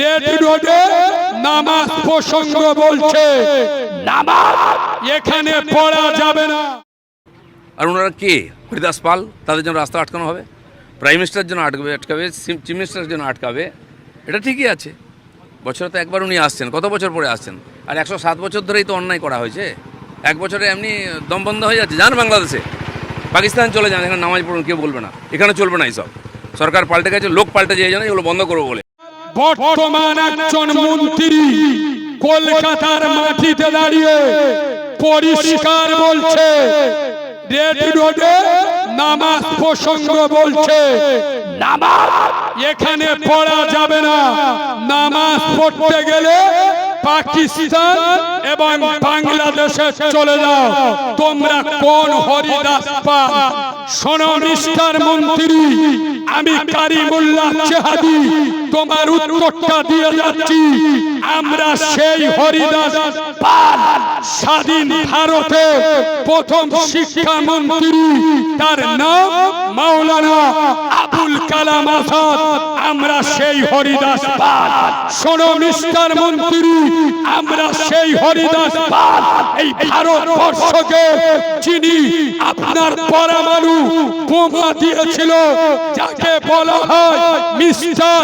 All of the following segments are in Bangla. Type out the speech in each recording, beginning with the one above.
রেড রোডে নামাজ প্রসঙ্গ বলছে, নামাজ এখানে পড়া যাবে না। আর ওনারা কে? হরিদাস পাল, তাদের জন্য রাস্তা আটকানো হবে, প্রাইম মিনিস্টারের জন্য আটকাবে, চিফ মিনিস্টারের জন্য আটকাবে, এটা ঠিকই আছে। বছরে তো একবার উনি আসছেন, কত বছর পরে আসছেন? আর 107 বছর ধরেই তো অন্যায় করা হয়েছে। এক বছরে এমনি দম বন্ধ হয়ে যাচ্ছে। যান বাংলাদেশে, পাকিস্তান চলে যান, এখানে নামাজ পড়ুন, কেউ বলবে না। এখানে চলবে না এইসব। সরকার পাল্টে গেছে, লোক পাল্টে যায়, জানে এগুলো বন্ধ করবো বলে। বর্তমান একজন মন্ত্রী কলকাতার মাটিতে দাঁড়িয়ে পরিষ্কার বলছে, রেড রোডে নামাজ প্রসঙ্গ বলছে, নামাজ এখানে পড়া যাবে না। নামাজ পড়তে গেলে পাকিস্তান এবং বাংলাদেশে চলে যাও। তোমরা কোন হরিদাস পাল? শোনো মিস্টার মন্ত্রী, আমি কারিমুল্লাহ চেহাদি তোমার উত্তরটা দিয়ে যাচ্ছি। আমরা সেই হরিদাস পাল, স্বাধীন ভারতে প্রথম শিক্ষামন্ত্রী, তার নাম মাওলানা আবুল কালাম আজাদ। আমরা সেই হরিদাস পাল। শোনো মিস্টার মন্ত্রী, আমরা সেই হরিদাস পাল। এই ভারতবর্ষকে যিনি আপনার পরমাণু বোমা দিয়েছিল, যাকে বলা হয় মিস্টার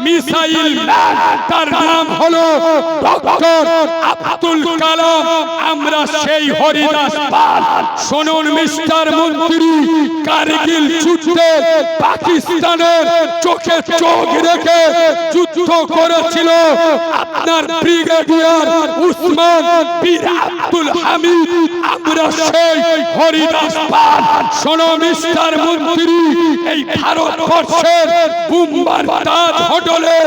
মিসাইল ম্যান, তার নাম হলো ডক্টর আব্দুল কালাম। আমরা সেই হরিদাস পাল। শুনুন মিস্টার মন্ত্রী, কারগিল যুদ্ধে পাকিস্তানের চোখে চোখ রেখে যুদ্ধ করেছিল আপনার ব্রিগেডিয়ার উসমান বীর আব্দুল হামিদ। আমরা সেই হরিদাস পাল। শোনো মিস্টার মন্ত্রী, এই ভারতবর্ষের বুম্বারদার হোটেলে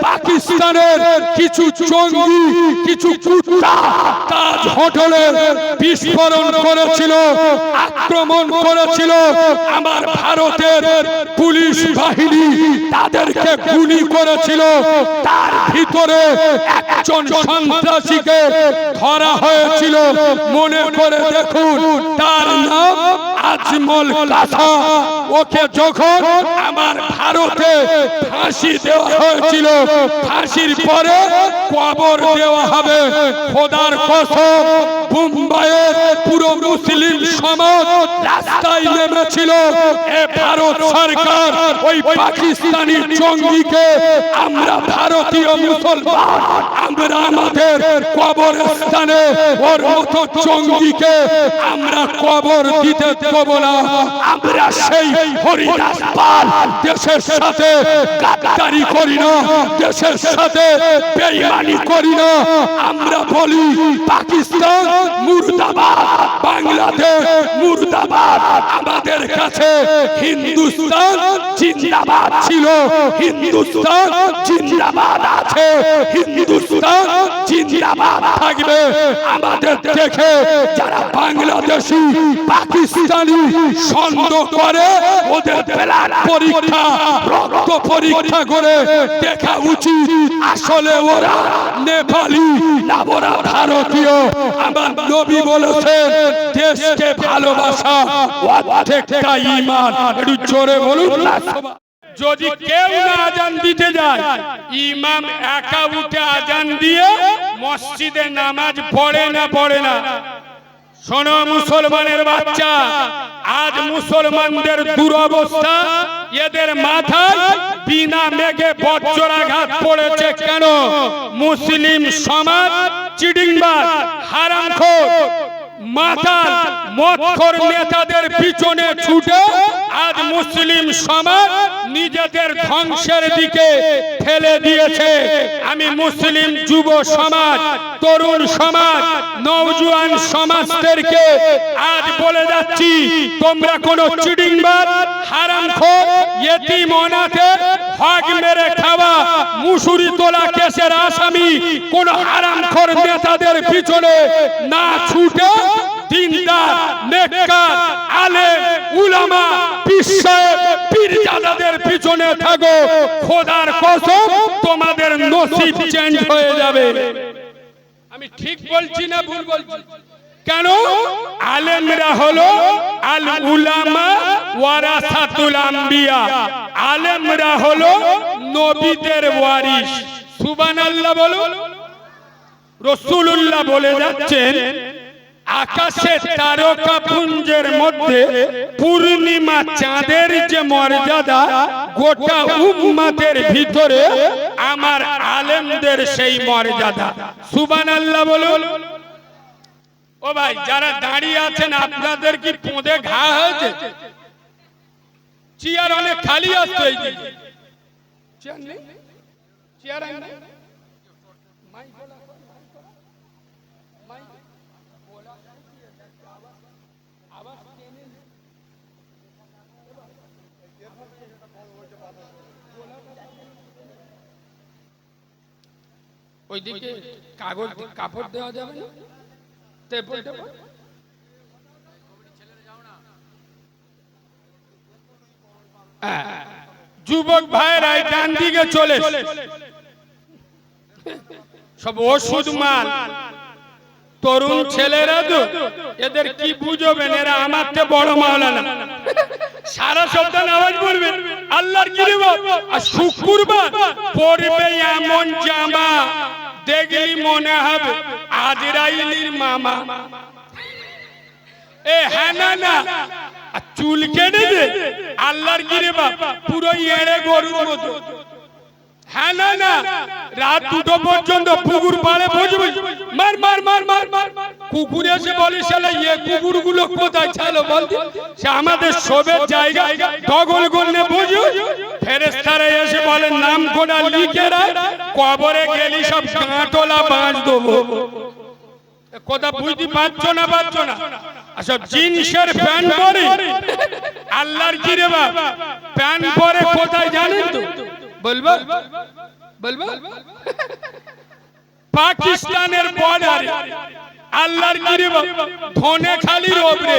পাকিস্তানের কিছু জঙ্গি, কিছু কুত্তা তাজ হোটেলের বিস্ফোরণ করেছিল, আক্রমণ করেছিল। আমার ভারতের পুলিশ বাহিনী তাদেরকে গুলি করেছিল। তার ভিতরে একজন সন্ত্রাসীকে ধরা হয়েছিল। মনে করে দেখুন, তার নাম আজমল কাসা। ওকে যখন আমার ভারতে ফাঁসি দেওয়া হয়েছিল, ফাঁসির পরে কবর দেওয়া হবে। খোদার কসম, মুম্বাইয়ের পুরো মুসলিম সমাজ রাস্তায় নেমেছিল। এ ভারত সরকার ওই পাকিস্তানি জঙ্গিকে, আমরা ভারতীয় মুসলমান, আমরা আমাদের কবরস্থানে ওর মতো জঙ্গিকে আমরা কবর দিতে দেব না। আমরা সেই হরিদাস পাল। দেশের সাথে গাদ্দারি করি না, দেশের সাথে বেঈমানি করি না। আমরা বলি পাকিস্তান মুর্দাবাদ, বাংলাদেশ মুর্দাবাদ। আমাদের কাছে হিন্দুস্তান জিন্দাবাদ ছিল, হিন্দুস্তান জিন্দাবাদ আছে, হিন্দুস্তান জিন্দাবাদ থাকবে। আমাদের দেখে যারা বাংলাদেশি পাকিস্তানি সন্দেহ করে, ওদের ব্লাড পরীক্ষা, রক্ত পরীক্ষা করে দেখা উচিত আসলে ওরা নেপালি না ওরা ভারতীয়। আমার নবী বলেছেন, দেশকে ভালোবাসা অর্ধেকটা ঈমান। একটু জোরে বলুন না। যদি কেউ না আজান দিতে যায়, ইমাম একা উঠে আজান দিয়ে মসজিদে নামাজ পড়ে না। শোনো মুসলমানের বাচ্চা, আজ মুসলমানদের দুরবস্থা। এদের মাথায় বিনা মেঘে বজ্রাঘাত পড়েছে কেন? মুসলিম সমাজ চিটিংবাজ, হারামখোর, মাতাল, মদখোর নেতাদের পিছনে ছুটে আজ মুসলিম সমাজ নিজেদের ধ্বংসের দিকে ঠেলে দিয়েছে। আমি মুসলিম যুব সমাজ, তরুণ সমাজ, নওজোয়ান সমাজদেরকে আজ বলে যাচ্ছি, তোমরা কোন চিটিংবাজ, হারামখোর, ইয়েতিম অনাথের হক মেরে খাওয়া, মুসুরি তোলা কেসের আসামি কোন হারামখোর নেতাদের পিছনে না ছুটে দিনদার, নেককার, আলেম, উলামা, পীর সাহেব, পীরজাদাদের পিছনে থাকো। খোদার কসম, তোমাদের নসিব চেঞ্জ হয়ে যাবে। আমি ঠিক বলছি না ভুল বলছি? কেন? আলেমরা হলো আল উলামা ওয়ারাসাতুল আম্বিয়া। আলেমরা হলো নবীদের ওয়ারিস। সুবহানাল্লাহ বলুন। রাসূলুল্লাহ বলে যাচ্ছেন আকাশে তারকা পুঞ্জের মধ্যে পূর্ণিমা চাঁদের যে মর্যাদা, গোটা উম্মতের ভিতরে আমার আলেমদের সেই মর্যাদা। সুবহানাল্লাহ বলুন। ও ভাই, যারা দাঁড়িয়ে আছেন আপনাদের কি পোঁদে ঘা হয়েছে? চেয়ার অনেক খালি আসছে। এই যে চেয়ার নেই, চেয়ার নেই। ওইদিকে কাগজ কাপড় দেওয়া যাবে না? যুবক ভাইরা ডান দিকে চলে, সব ওষুধ মাল, তরুণ ছেলেরা তো এদের কি বুঝবেন? এরা আমার থেকে বড় মাওলানা, সারা সপ্তাহ নামাজ পড়বেন আল্লাহর কিরবা, আর শুক্রবার পড়বে এমন জামা দেখলি মনে হবে আজরাইলের মামা। এ হ্যাঁ না, চুল কেটে দে আল্লাহর কিরবা, পুরো এড়ে গরুর মতো। হ্যাঁ না, রাত 2টো পর্যন্ত পুকুর পাড়ে বসবে, মার মার মার মার মার। কুকুর এসে বলে শালা এ কুকুরগুলো কোথায় ছিল বল? সে আমাদের শোবের জায়গা টগল গলনে বসে, ফেরেশতারা এসে বলে নাম কোনা লিখে রাখ, কবরে গেলি সব গাঁটলা বাঁধ দেবো। কথা বুঝতে পারছো না? সব জিন্সের প্যান্ট পরে আল্লাহর কি রে বাপ, প্যান্ট পরে কোথায় জানেন তো? বলবো পাকিস্তানের বর্ডারে আল্লাহর কি রে বাপ, ধনে খালির ওপরে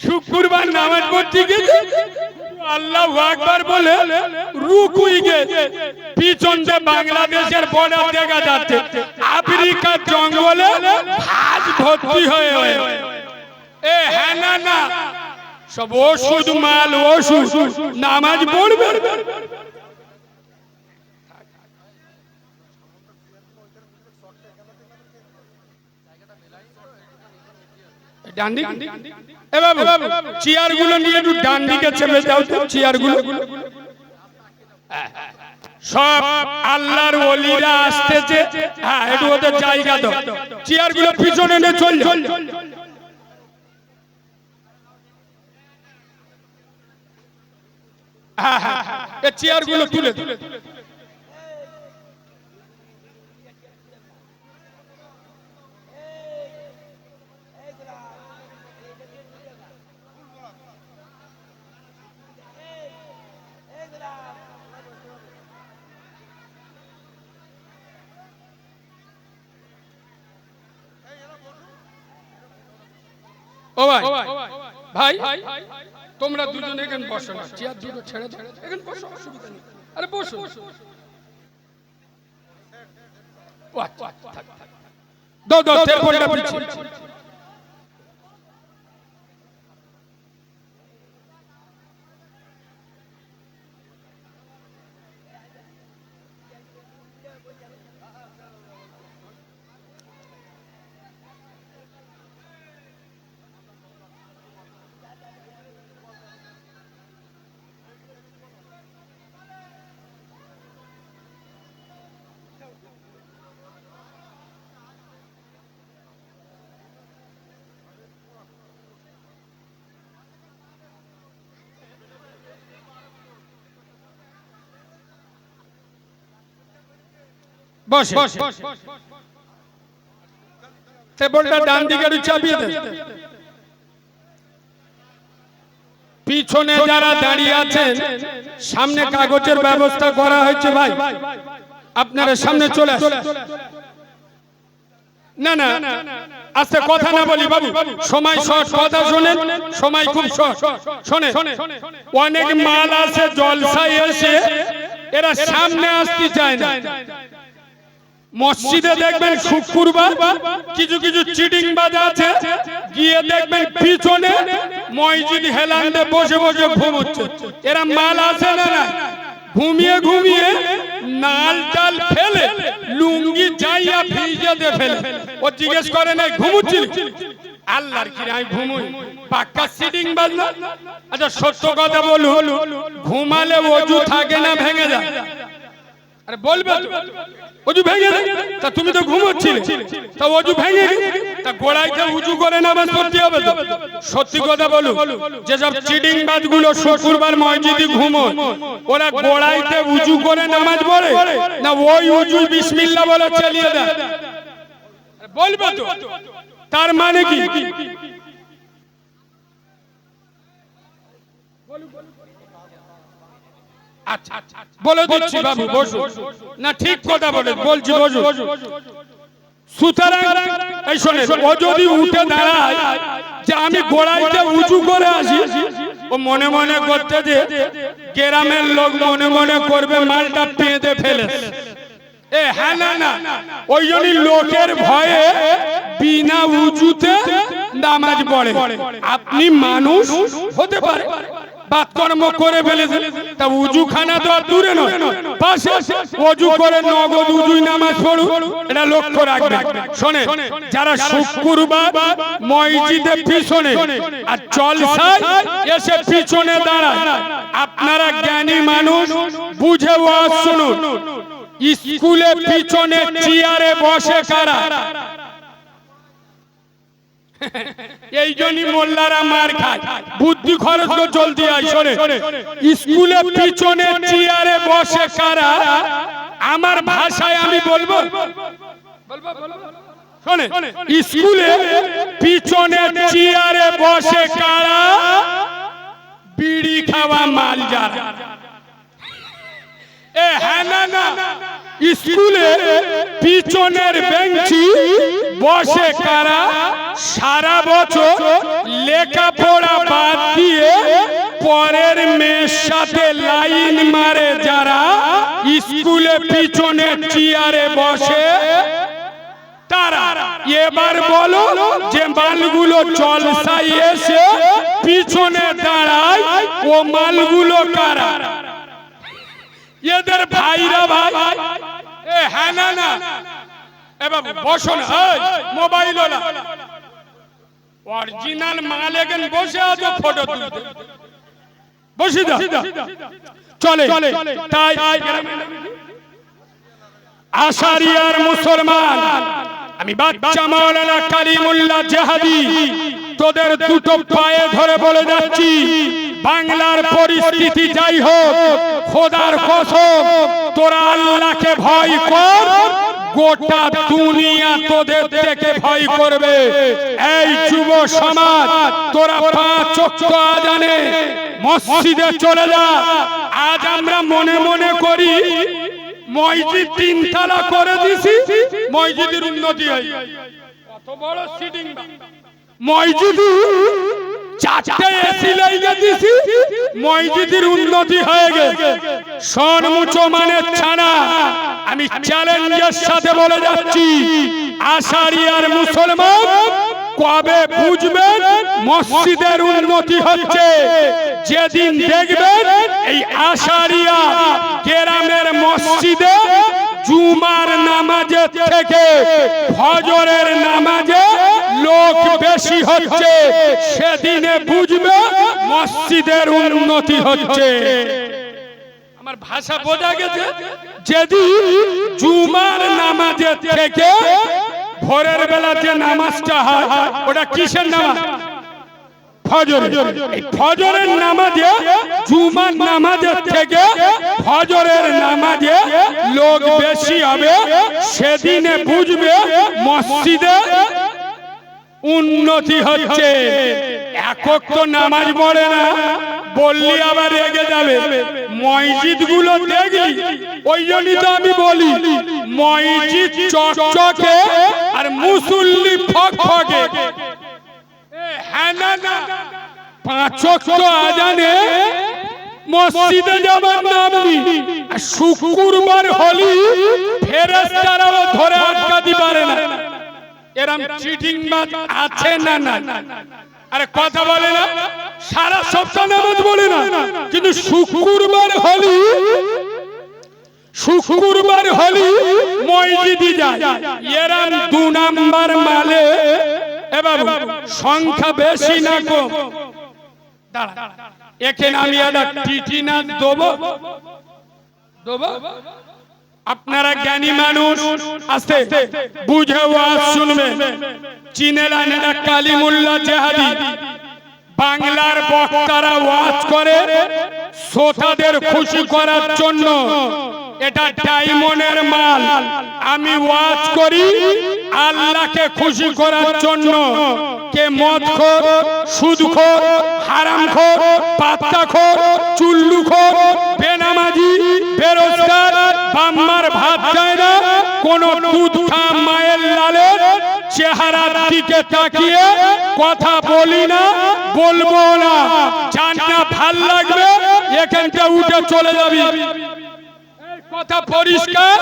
শুক্রবার নামাজ পড়তে গেছে, আল্লাহু আকবার বলে রুকুই গেছে। পিছন দিয়ে বাংলাদেশের বর্ডার দেখা যাচ্ছে, আফ্রিকার জঙ্গলে ঘাস ভর্তি হয়ে। এ হ্যাঁ না, সব ওষুধ মাল, ওষুধ। নামাজ পড়বে ডান দিকে। এ বাবু, চেয়ার গুলো নিয়ে একটু ডান দিকে চেপে দাও তো। চেয়ার গুলো সব আল্লাহর ওলিরা আসতেছে, হ্যাঁ একটু ওদের জায়গা দাও। চেয়ার গুলো পিছনে নিয়ে চল। হ্যাঁ, এই চেয়ার গুলো তুলে। ও ভাই, তোমরা দুজন এখানে বসো না, চেয়ার দুটো ছেড়ে দাও, এখানে বসো, অসুবিধা নেই। আরে বসো। দাও তেরপলটা পিছিয়ে। বসে টেবিলটা ডান দিকে চাপিয়ে দেন। পিছনে যারা দাঁড়িয়ে আছেন সামনে কাগজের ব্যবস্থা করা হয়েছে, ভাই আপনারা সামনে চলে আসুন। না আস্তে কথা না বলি বাবু, সময় শর্ট, কথা শোনেন, সময় খুব শর্ট। শোনে অনেক মাল আছে জলসায় এসে এরা সামনে আসতে চায় না। মসজিদে দেখবেন শুক্রবার কিছু চিটিং বাজা আছে, গিয়ে দেখবেন পিছনে মসজিদ হেলান্ডে বসে ঘুমোচ্ছে। এরা মাল আছে না, ঘুমিয়ে নাল ডাল ফেলে লুঙ্গি যাইয়া ভিজে দে ফেলে। ও জিজ্ঞেস করে না ঘুমুচ্ছিল, আল্লাহর কি আমি ঘুমুই, পাক্কা সিটিং বাজনা। আচ্ছা সত্য কথা বলুন, ঘুমালে ওযু থাকে না ভেঙে যায়? আরে বলবে তো, ওযু ভেঙে যায়। তা তুমি তো ঘুমোচ্ছিলে, তা ওযু ভেঙে গেছে, তা গোড়াইতে উজু করে নামাজ পড়তে হবে তো। সত্যি কথা বলুন, যেসব চিটিং বাজগুলো শুক্রবার মসজিদে ঘুমোয়, ওরা গোড়াইতে উজু করে নামাজ পড়ে না ওই উজু বিসমিল্লাহ বলে চালিয়ে দেয়? বলবে তো, তার মানে কি? আচ্ছা বলে দিচ্ছি বাবু, বসুন। না ঠিক কথা বলে বলছি, বসুন। সুতরাং এই শোনে, ও যদি উঠে দাঁড়ায় যে আমি গোড়াইতে উঁচু করে আসি, ও মনে মনে করতে যে গ্রামের লোক মনে মনে করবে মালটা পেঁদে ফেলে। এ হ্যাঁ না, ওই জন্য লোকের ভয়ে বিনা উঁচুতে নামাজ পড়ে। আপনি মানুষ হতে পারে, বাতকর্ম করে ফেলেছে, তা উজু খানা তো আর দূরে নয়, পাশে ওযু করে নগদ উজুই নামাজ পড়ুন, এটা লক্ষ্য রাখবেন। শোনে, যারা শুক্রবার মসজিদে পিছনে আর জলসায় এসে পিছনে দাঁড়ায়, আপনারা জ্ঞানী মানুষ, বুঝে ওয়াজ শুনুন। স্কুলে পিছনে চেয়ারে বসে কারা? এই জন্যই মোল্লারা মার খায়, বুদ্ধি খরচ করে চলতে হয়। শোনে, স্কুলে পিছনে চেয়ারে বসে কারা? আমার ভাষায় আমি বলবো, শোনে, স্কুলে পিছনে চেয়ারে বসে কারা? বিড়ি খাওয়া মাল যারা। এ হ্যাঁ না, স্কুলে পিছনের বেঞ্চি বসে কারা? সারা বছর লেখাপড়া বাদ দিয়ে পরের মেয়ের সাথে লাইন মারে যারা, স্কুলে পিছনে চেয়ারে বসে তারা। এবার বলো যে মালগুলো জলসায় এসে পিছনে দাঁড়ায়, ও মালগুলো কারা? এদের ভাইরা ভাই। এ হ্যাঁ না, এবার বসো না, মোবাইল ওলা অরিজিনাল মাল এখানে বসে আছো, ফটো তুলতে বসে দা চলে। তাই আশারিয়ার মুসলমান, আমি বাচ্চা মাওলানা কালিমুল্লাহ জাহাদি তোদের দুটো পায়ে ধরে বলে যাচ্ছি, বাংলার পরিস্থিতি যাই হোক, খোদার কসম তোরা আল্লাহকে ভয় কর, গোটা দুনিয়া তোদের থেকে ভয় করবে। এই যুব সমাজ, তোরা 5 ওয়াক্ত আযানে মসজিদে চলে যা। আজ আমরা মনে মনে করি মসজিদ 3 তলা করে দিছি, মসজিদের উন্নতি হয়। কত বড় সিটিং, মসজিদ 4টে এসি লাগিয়ে দিছি, মসজিদের উন্নতি হয়ে গেছে। শোন মুসলমানের ছানা, আমি চ্যালেঞ্জের সাথে বলে যাচ্ছি, আশারিয়ার মুসলমান কবে বুঝবেন মসজিদের উন্নতি হচ্ছে? যেদিন দেখবেন এই আশারিয়া গ্রামের মসজিদে জুমার নামাজের থেকে ফজরের নামাজে লোক বেশি হচ্ছে, সেদিনে বুঝবে মসজিদের উন্নতি হচ্ছে। আমার ভাষা বোঝা গেছে? যেদিন জুমার নামাজের থেকে ভোরের বেলা যে নামাজটা হয়, ওটা কিসের নামাজ? ফজর। এই ফজরের নামাজে, জুমার নামাজের থেকে ফজরের নামাজে লোক বেশি হবে, সেদিনে বুঝবে মসজিদে উন্নতি হচ্ছে। একক তো নামাজ পড়ে না, বললি আবার রেগে যাবে। মসজিদ গুলো দেখলি, ওই জন্যই তো আমি বলি মসজিদ চকচকে আর মুসল্লি ফকফকে। হ্যাঁ না, 5 ওয়াক্ত আযানে মসজিদে যাবার নাম নেই। শুক্রবার হলি ফেরেশতারাও ধরে আটকাতে পারে না। এরম চিটিং বাজ আছে না? আরে কথা বলে না, সারা সপ্তাহ নামাজ পড়ে না, কিন্তু শুক্রবার হলি শুক্রবার হলি মসজিদে যায়, এরাম 2 নাম্বার মালে। এবার সংখ্যা বেশি না কম? দাঁড়া, এখানে আমি একটা টিটি না দেবো? আপনারা জ্ঞানী মানুষ, আস্তে বুঝে ওয়াজ শুনবেন। চিনেলেন এটা কালিমুল্লাহ জেহাদি, বাংলার বক্তারা ওয়াজ করে শ্রোতাদের খুশি করার জন্য। এটা ডায়মন্ডের মাল। আমি ওয়াজ করি আল্লাহকে খুশি করার জন্য। কে মদখোর, সুদখোর, হারামখোর, পাত্তাখোর, চুল্লুখোর, বেনামাজি, বেরোজগার, বাম্মার ভাত যায় না, কোন দুধ খা মায়ের লালের চেহারার দিকে তাকিয়ে কথা বলি না, বলবো না। জান না ভাল লাগবে এখানটা উঠে চলে যাবি। কথা পরিষ্কার?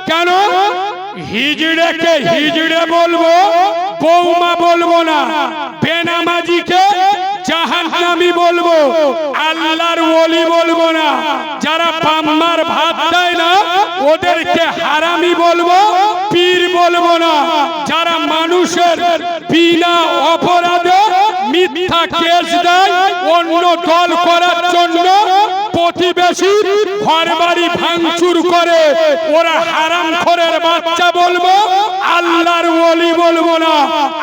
কেন হিজড়েকে হিজড়ে বলবো, বৌমা বলবো না, বেনামাজিকে জাহান্নামী বলবো, আল্লাহর ওলি বলবো না, যারা বাম্মার ভাত দেয় না ওদেরকে হারামি বলবো, পীর বলবো না, যারা মানুষের বিনা অপরাধে মিথ্যা কেস দেয় অন্য দল করার জন্য, প্রতিবেশী ঘরবাড়ি ভাঙচুর করে, ওরা হারামখোরের বাচ্চা বলবো, আল্লাহর ওলি বলবো না।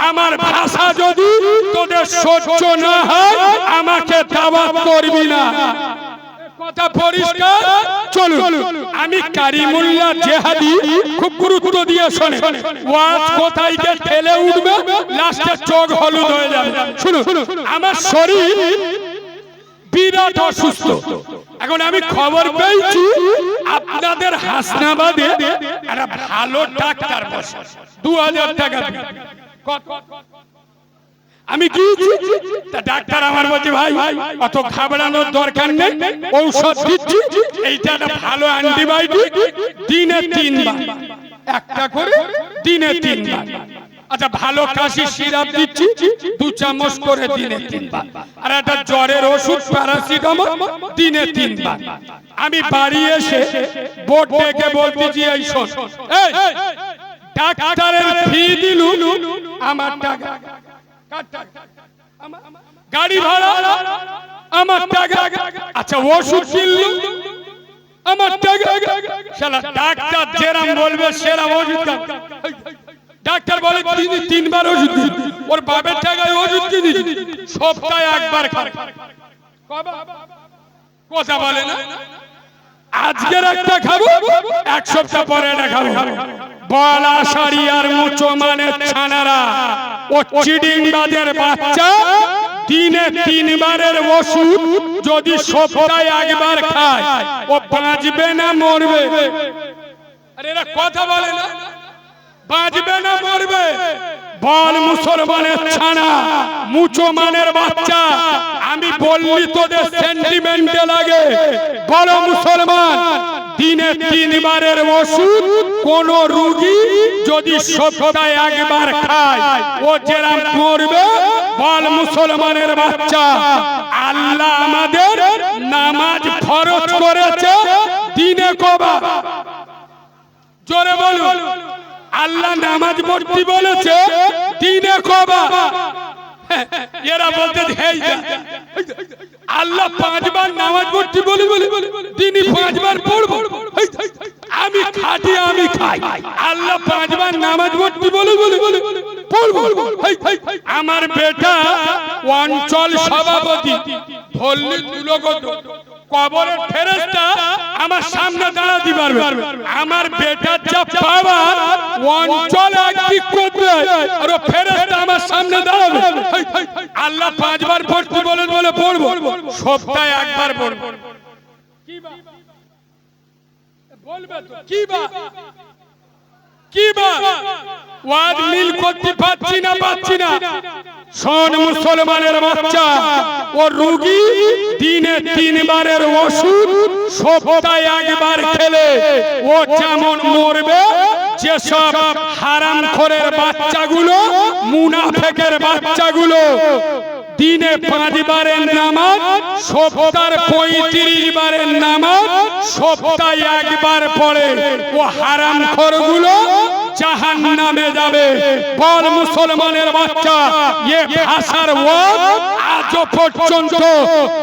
আমার ভাষা যদি তোদের সহ্য না হয় আমাকে দাওয়াত করবি না। কথা পরিষ্কার? চলুন, আমি কারিমুল্লাহ জেহাদি, খুব গুরুত্ব দিয়ে শোনে। ওয়াজ কোথায় গিয়ে ঠেলে উঠবে, লাস্টে চোখ হলুদ হয়ে যাবে। শুনুন, আমার শরীর বিরাট অসুস্থ। এখন আমি খবর পেয়েছি আপনাদের হাসনাবাদে একটা ভালো ডাক্তার বসে, 2000 টাকা। আমি গিয়েছি, ডাক্তার আমার বলছে ভাই অত ঘাবড়ানোর দরকার নেই, ঔষধ দিচ্ছি, এইটা একটা ভালো অ্যান্টিবায়োটিক, দিনে 3 বার, একটা করে দিনে 3 বার। আচ্ছা, ভালো কাশির সিরাপ দিচ্ছি 2 চামচ করে দিনে 3 বার, আর একটা জ্বরের ওষুধ প্যারাসিটামল দিনে 3 বার। আমি বাড়ি এসে বোর্ড ডেকে বলতেছি, এই শোন, এই ডাক্তারের ফি দিলু আমার টাকা, গাড়ি ভাড়া আমার টাকা, আচ্ছা ওষুধ কিনলু আমার টাকা। শালা ডাক্তার যেরাম বলবে সেরাম ওষুধ। ডাক্তার বলে 3 বার ওষুধ, ওর বাপের টাকায় ওষুধ কিনি, সপ্তাহে 1 বার খায়। কথা বলে না, আজকের একটা খাবো, 1 সপ্তাহ পরে একটা খাবো। বলা সারিয়ার মুচো মানে ছানারা, ও চিডিংবাজের বাচ্চা দিনে 3 বারের ওষুধ যদি সপ্তাহে 1 বার খায়, ও বাঁচবে না মরবে? আরে এরা কথা বলে না, বাঁচবে না মরবে? বল মুসলমানের ছানা, মুচো মানের বাচ্চা, আমি বললি তোদের সেন্টিমেন্টে লাগে। বলো মুসলমান, দিনে 3 বারের ওষুধ কোন রোগী যদি সপ্তাহে 1 বার খায়, ও যেরাম মরবে? বল মুসলমানের বাচ্চা, আল্লাহ আমাদের নামাজ ফরজ করেছে দিনে কবার? জোরে বলুন, আল্লাহ নামাজ পড়তে বলেছে দিনে কবার? এরা বলতে আল্লাহ 5 বার নামাজ পড়তে বলে দিনে 5 বার পড়বো। আমি খাটি, আমি খাই, আল্লাহ 5 বার নামাজ পড়তে বলে পড়বো। আমার বেটা অঞ্চল সভাপতি ধরলি তুলগত কবরের ফেরেশতা আমার সামনে দাঁড়াতে পারবে। আমার বেটার যা পাওয়ার অঞ্চল একদিক করবে, আর ও ফেরেশতা আমার সামনে দাঁড়াবে। আল্লাহ 5 বার পড়তে বলেন বলে পড়বো, সপ্তাহে 1 বার পড়বো। কি বা বলবে তো, কি বা ওয়াজ মিল করতে পারছি না। শোন মুসলমানের বাচ্চা, ও রোগী দিনে 3 বারের ওষুধ সপ্তাহে 1 বার খেলে ও যেমন মরবে, যেসব হারামখোরের বাচ্চাগুলো, মুনাফিকের বাচ্চাগুলো দিনে 5 বারের নামাজ, সপ্তাহে 35 বারের নামাজ, সপ্তাহে একবার পড়ে, ও হারামখোরগুলো জাহান্নামে যাবে। বল মুসলমানের বাচ্চা, এ ভাষার ওয়াজ আজও পর্যন্ত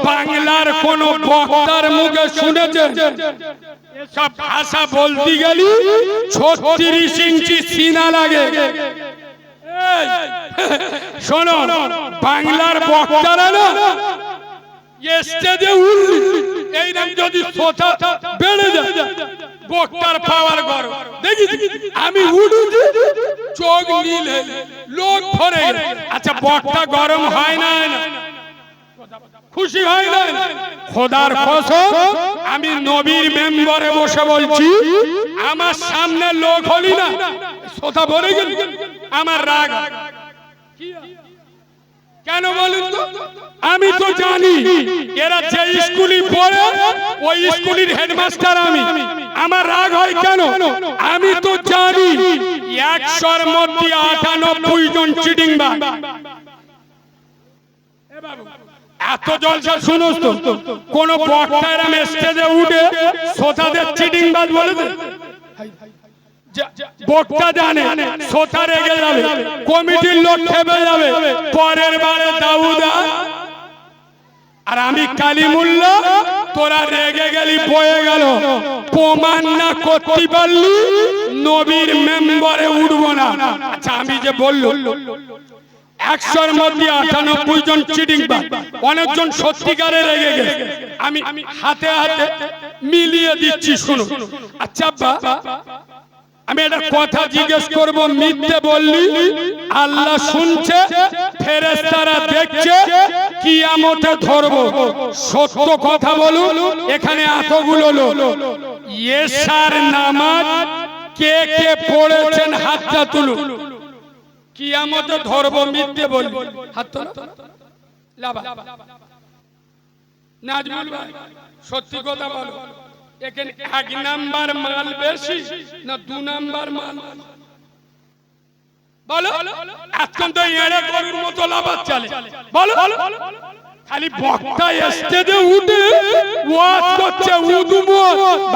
বাংলার কোন বক্তার মুখে শুনেছে? এসব ভাষা বলতে গেলি 36 ইঞ্চি সিনা লাগে। শোনো, বাংলার বক্তারা না স্টেজে উঠলি এইরকম যদি শ্রোতা বেড়ে যায়, বক্তার পাওয়ার গরম দেখি আমি উঠুছি, চোখ নীল লোক ভরে। আচ্ছা, বক্তা গরম হয় না, খুশি হয় না? খোদার কসম, আমি নবীর মেম্বারে বসে বলছি, আমার সামনে লোক হলি না শ্রোতা ভরে গেল, আমার রাগ। কেন বলুন তো? আমি তো জানি এরা যে স্কুলে পড়ে ওই স্কুলের হেডমাস্টার আমি, আমার রাগ হয় কেন? আমি তো জানি 100-র মধ্যে 98 জন চিটিংবাজ। এত জলসা শুনোস তো, কোন বক্তারা স্টেজে উঠে শ্রোতাদের চিটিংবাজ বলে দেয়? বক্তা জানে শ্রোতা রেগে যাবে, কমিটির লোক খেপে যাবে, পরের বারে দাউদা আর আমি কালিমুল্লাহ, তোরা রেগে গেলি, বয়ে গেল, প্রমাণ না করতে পারলি নবীর মেম্বারে উঠবো না। আচ্ছা, আমি যে বললো 100-র মধ্যে 98 জন চিটিংবাজ, অনেকজন সত্যিকারে রেগে গেছে, আমি হাতে হাতে মিলিয়ে দিচ্ছি, শুনো। আচ্ছা বাবা, আমি একটা কথা জিজ্ঞেস করব, মিথ্যে বললি আল্লাহ শুনছে, ফেরেশতারা দেখছে, কিয়ামতে ধরব, সত্য কথা বলুন। এখানে এতগুলো লোক, এশার নামাজ কে কে পড়েছেন হাতটা তুলুন। কিয়ামতে ধরব, মিথ্যে বলবি, হাত তোলো। লাবা নাজমুল ভাই, সত্যি কথা বলো, এখানে 1 নাম্বার মাল বেশি না 2 নাম্বার মাল? বলো। এখন তো এড়ে গরুর মতো লাভার চলে, বলো। খালি বক্তা স্টেজে উঠে ওয়াজ করছে, উদুমো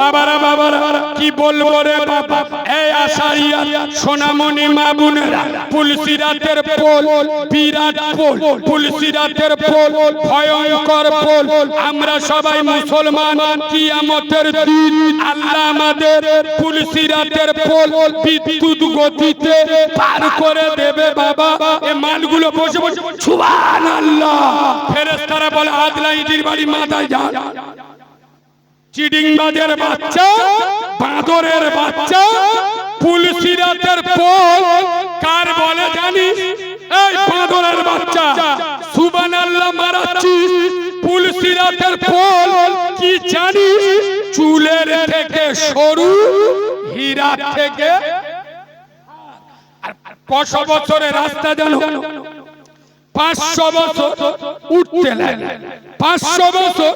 বাবারা বাবারা, কি বলবো রে বাবা। এই আশারিয়া সোনামণি মা বোনেরা, পুলসিরাতের পোল, বিরাট পোল, পুলসিরাতের পোল, ভয়ঙ্কর পোল। আমরা সবাই মুসলমান, কিয়ামতের দিন আল্লাহ আমাদের পুলসিরাতের পোল বিদ্যুৎ গতিতে পার করে দেবে বাবা। এই মালগুলো বসে বসে সুবহানাল্লাহ, ফেরেশতারা বলে আদলা ইটির বাড়ি মাথায় যান। চিডিংবাজের বাচ্চা, বাঁদরের বাচ্চা, পুলসিরাতের পোল কার বলে জানিস? এই বাঁদরের বাচ্চা, সুবহানাল্লাহ মারাচ্ছিস। পুলসিরাতের পোল কি জানিস? চুলের থেকে সরু, হীরা থেকে। আর 500 বছরের রাস্তা জানো? 500 বছর উঠতে লাগে, 500 বছর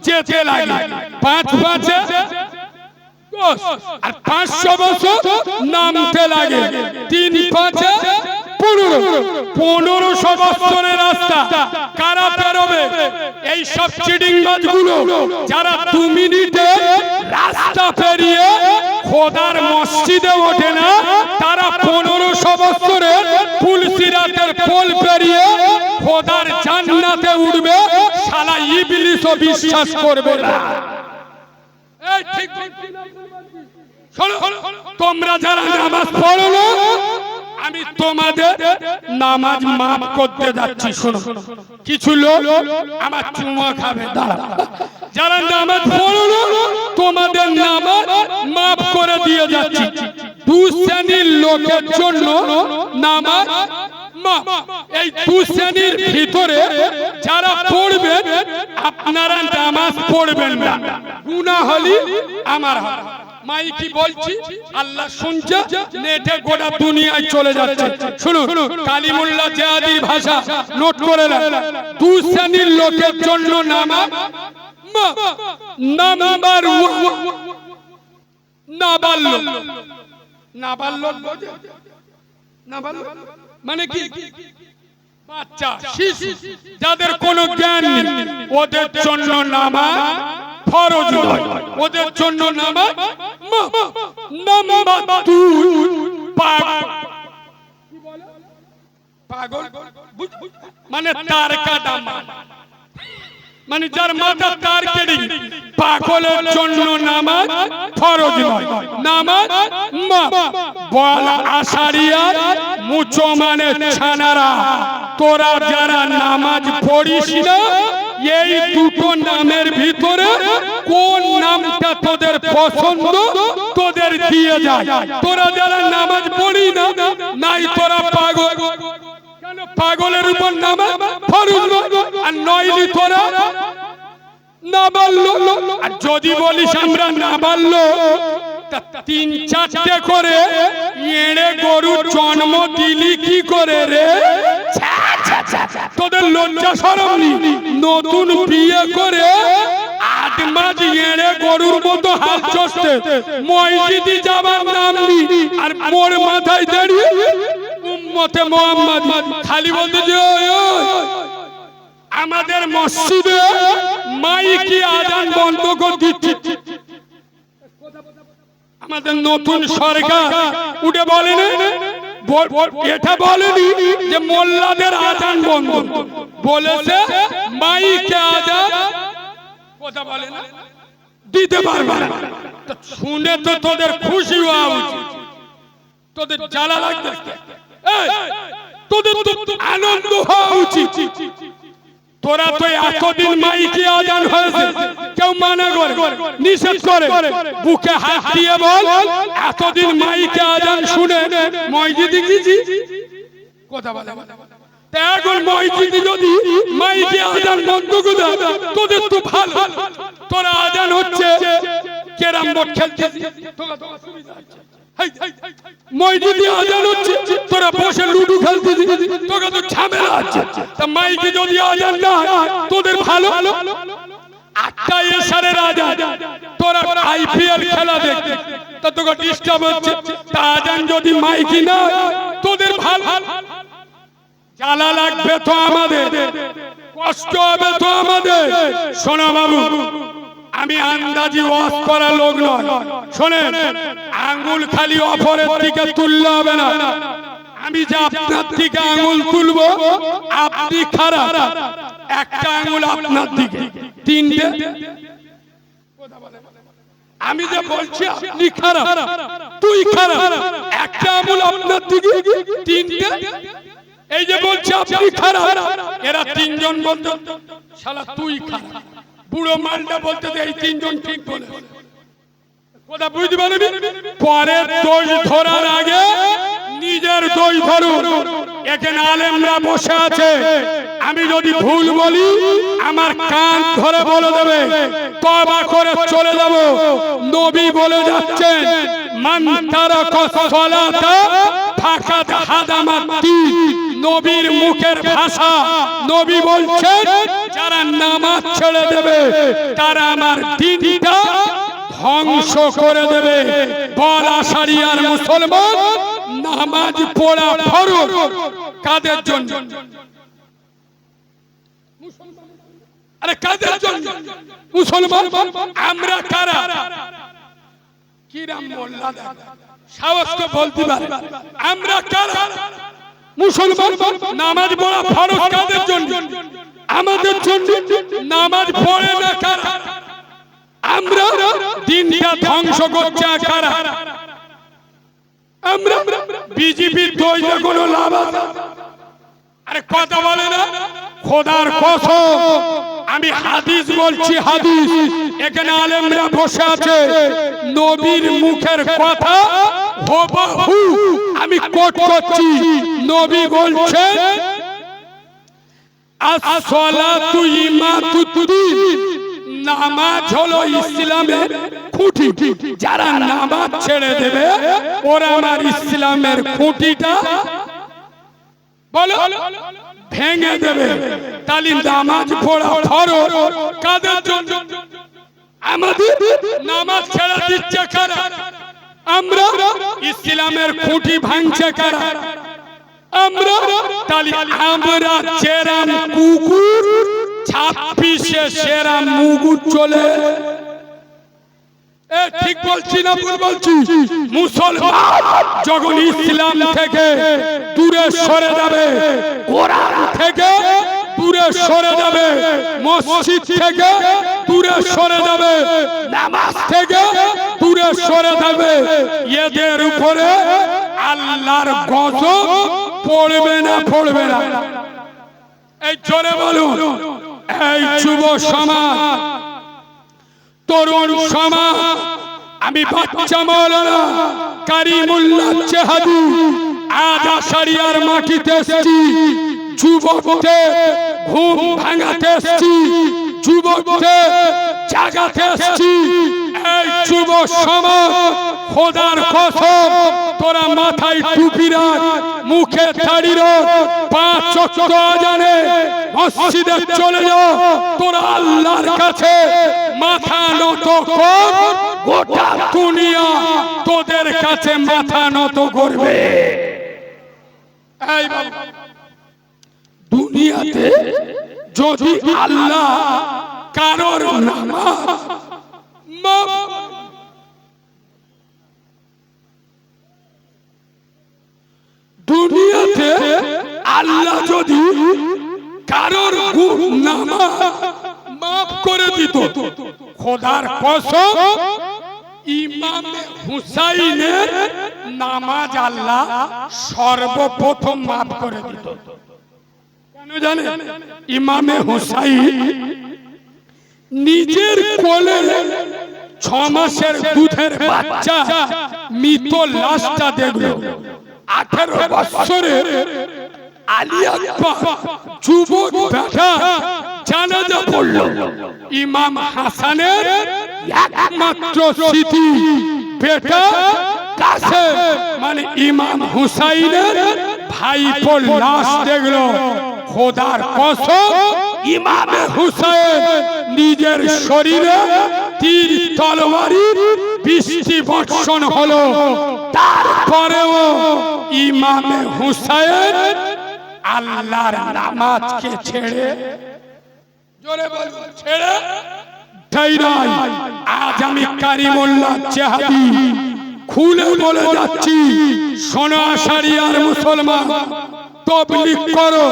যেতে লাগে, 5 5 10, আর 500 বছর নামতে লাগে, 3 5 1500 বছরের রাস্তা কারা পেরোবে? এই সব চিটিংবাজগুলো যারা 2 মিনিটে রাস্তা পেরিয়ে খোদার মসজিদে ওঠে না, তারা 1500 বছরের পুলসিরাতের পোল পেরিয়ে খোদার জান্নাতে উঠবে। শালা ইবলিসও বিশ্বাস করবে না। এই ঠিক শোনো, তোমরা যারা নামাজ পড়ো না, আমি তোমাদের নামাজ মাফ করতে যাচ্ছি। শোনো, কিছু লোক আমার চুমা খাবে, দাঁড়া। যারা নামাজ পড়ো না, তোমাদের নামাজ মাফ করে দিয়ে যাচ্ছি। 2 শ্রেণীর লোকের জন্য নামাজ মাফ। এই 2 শ্রেণীর ভিতরে যারা পড়বেন, আপনারা নামাজ পড়বেন না, গুনাহ হলি আমার হয়। মাই কি বলছি আল্লাহ শুনছে, নেটে গোটা দুনিয়ায় চলে যাচ্ছে। শুনুন, কালিমুল্লাহ জিহাদির ভাষা নোট করে নেন। 2 শ্রেণীর লোকের জন্য নামাজ নাম্বার 1 নাবালক। নাবালক বোঝে? নাবালক মানে কি? বাচ্চা শিশু যাদের কোনো জ্ঞান নেই ওদের জন্য নামাজ ফরজ নয়, ওদের জন্য নামাজ নাম্বার 2 পাগল মানে তার কাটা মানে যার মাথা তার কেটে পাগলের জন্য নামাজ ফরজ নয়। নামাজ বলা আশারিয়া মুচো মানে ছানারা তোরা যারা নামাজ পড়িস না এই দুটো নামের ভিতরে কোন নামটা তোদের পছন্দ তোদের দিয়ে যায়। তোরা যারা নামাজ পড়ি না নাই তোরা পাগল, পাগলের উপর নামাজ ফরজ আর নইলি তোরা না বললো। আর যদি বলিস আমরা না বললো 3-4টে করে এড়ে গরু জন্ম দিলি কি করে রে? তোদের লজ্জা শরম নেই? নতুন বিয়ে করে 8 মাস এড়ে গরুর মতো হাল চষতে মসজিদে যাবার নাম নেই আর মোর মাথায় দাঁড়িয়ে উম্মতে মুহাম্মদ খালি বলতে যে আমাদের মসজিদে মাইকি আজান বন্ধ করে দিচ্ছে। আমাদের নতুন সরকার উঠে বলেনি, এটা বলেনি যে মোল্লাদের আজান বন্ধ, বলেছে মাইকে আজান কথা বলে না দিতে পারবে না। শুনে তো তোদের খুশি হওয়া উচিত, তোদের জ্বালা লাগতেছে, তোদের তো আনন্দ হওয়া উচিত। তোরা তো এতদিন মাইকে আজান হয়েছে কেউ মানা করে নিষেধ করে বুকে হাত দিয়ে বল এতদিন মাইকে আজান শুনে মসজিদে গেছি কথা বলে। এখন মসজিদে যদি মাইকে আজান বন্ধ করে তোদের তো ভালো, তোরা আজান হচ্ছে ক্যারাম বোর্ড খেলতে মসজিদে আজান হচ্ছে তোরা বসে লুডু খেলতে তোকে তো ঝামেলা আছে। তা মাইকে যদি আজান না তোদের ভালো, 8টা এশারের আজান তোরা আইপিএল খেলা দেখতে তা তোকে ডিস্টার্ব হচ্ছে। তা আজান যদি মাইকে না তোদের ভালো, জ্বালা লাগবে তো আমাদের, কষ্ট হবে তো আমাদের। শোনো বাবু, আমি আন্দাজি ওয়াজ করা লোক নয়, শোনেন আঙ্গুল খালি অপরের দিকে তুললে হবে না। আমি যে আপনার দিকে আঙ্গুল তুলবো আপনি খারাপ, একটা আঙ্গুল আপনার দিকে, 3টে আমি যে বলছি আপনি খারাপ তুই খারাপ, একটা আঙ্গুল আপনার দিকে 3টে এই যে বলছি আপনি খারাপ, এরা 3 জন বলতো শালা তুই খারাপ। বুড়ো মালটা বলতে এই 3 জন ঠিক বলে কথা বুঝতে পারবি। পরের দোষ ধরার আগে নিজের দোষ ধরুন। এখানে আলেমরা বসে আছে, আমি যদি ভুল বলি আমার কান ধরে বলে দেবে, তওবা করে চলে যাব। নবী বলে যাচ্ছেন মান তারাকা সালাতা ফাকাদ হাদামাতি, নবীর মুখের ভাষা। নবী বলছেন যারা নামাজ ছেড়ে দেবে তারা আমার দ্বীনটা ধ্বংস করে দেবে। বল আশারিয়ার মুসলমান নামাজ পড়া ফরজ কাদের জন্য? আরে কাদের জন্য? মুসলমান আমরা কারা? কিরাম মোল্লা সাহস তো বলতে পারে আমরা কারা? মুসলমান নামাজ পড়া ফরজ কাদের জন্য? আমাদের জন্য। নামাজ পড়ে না কারা? আমরা। দিনটা ধ্বংস করছে কারা? আমরা। বিজেপির দইতে কোনো লাভ আছে? আরে কথা বলে না। খোদার কসম আমি হাদিস বলছি, হাদিস এখানে আলেমরা বসে আছে, নবীর মুখের কথা হুবহু আমি কোট করছি। নবী বলছেন আস-সালাতু ইমাতুদ্দিন, নামাজ হলো ইসলামের খুঁটি। যারা নামাজ ছেড়ে দেবে ওরা আমার ইসলামের খুঁটিটা বলো ভেঙে দেবে। তাহলে নামাজ পড়া ফরজ কাদের জন্য? আমাদের। নামাজ ছেড়ে দিচ্ছে কারা? আমরা। ইসলামের খুঁটি ভাঙছে কারা? আমরা তাহলে আমরা চেরাম কুকুর 26-এ সেরা মুগুর চলে। ঠিক বলছি না ভুল বলছি? মুসলমান যখন ইসলাম থেকে দূরে সরে যাবে, কোরআন থেকে দূরে সরে যাবে, মসজিদ থেকে দূরে সরে যাবে, নামাজ থেকে দূরে সরে যাবে, এদের উপরে আল্লাহর গজব পড়বে না পড়বে না? এই জোরে বলুন। এই যুব সমাজ, তরুণ সমাজ, আমি বাচ্চা মাওলানা কারিমুল্লাহ চেহাদি আজ আষাঢ়িয়ার মাটিতে এসেছি, যুবকদের ঘুম ভাঙাতে এসেছি, যুবকদের জাগাতে এসেছি। এই যুব সমাজ, খোদার কসম, তোরা মাথায় টুপি রাখ, মুখে দাড়ি রাখ, 5 ওয়াক্ত আজানে মসজিদে চলে যা, তোরা আল্লাহর কাছে মাথা নত কর, গোটা দুনিয়া তোদের কাছে মাথা নত করবে। এই বাবা, দুনিয়াতে যদি আল্লাহ কারোর নামাজ মাফ, দুনিয়াতে আল্লাহ যদি কারোর নামাজ মাফ করে দিত, খোদার কসম ইমাম হুসাইনের নামাজ আল্লাহ সর্বপ্রথম মাফ করে দিত। কেন জানেন? ইমামে হুসাইন নিজের কোলে 6 মাসের দুধের বাচ্চা মৃত লাশটা দেখলো। 18 বছরের আলী আকবর যুবক বেটা জানাজা পড়ল। ইমাম হাসানের একমাত্র স্মৃতি বেটা কাছে, মানে ইমাম হুসাইনের ভাইপোর লাশ দেখলো। খোদার কসম ইমামে হুসাইন নিজের শরীরে তীর তলোয়ারি বৃষ্টি বর্ষণ হলো, তারপরেও ইমামে হুসাইন আল্লাহর নামাজকে ছেড়ে, জোরে বলুন, ছেড়ে দেয় নাই। আজ আমি কারিমুল্লাহ চেহাদি খুলে বলে যাচ্ছি, শোনো আশারিয়ার মুসলমান, তবলিগ করো,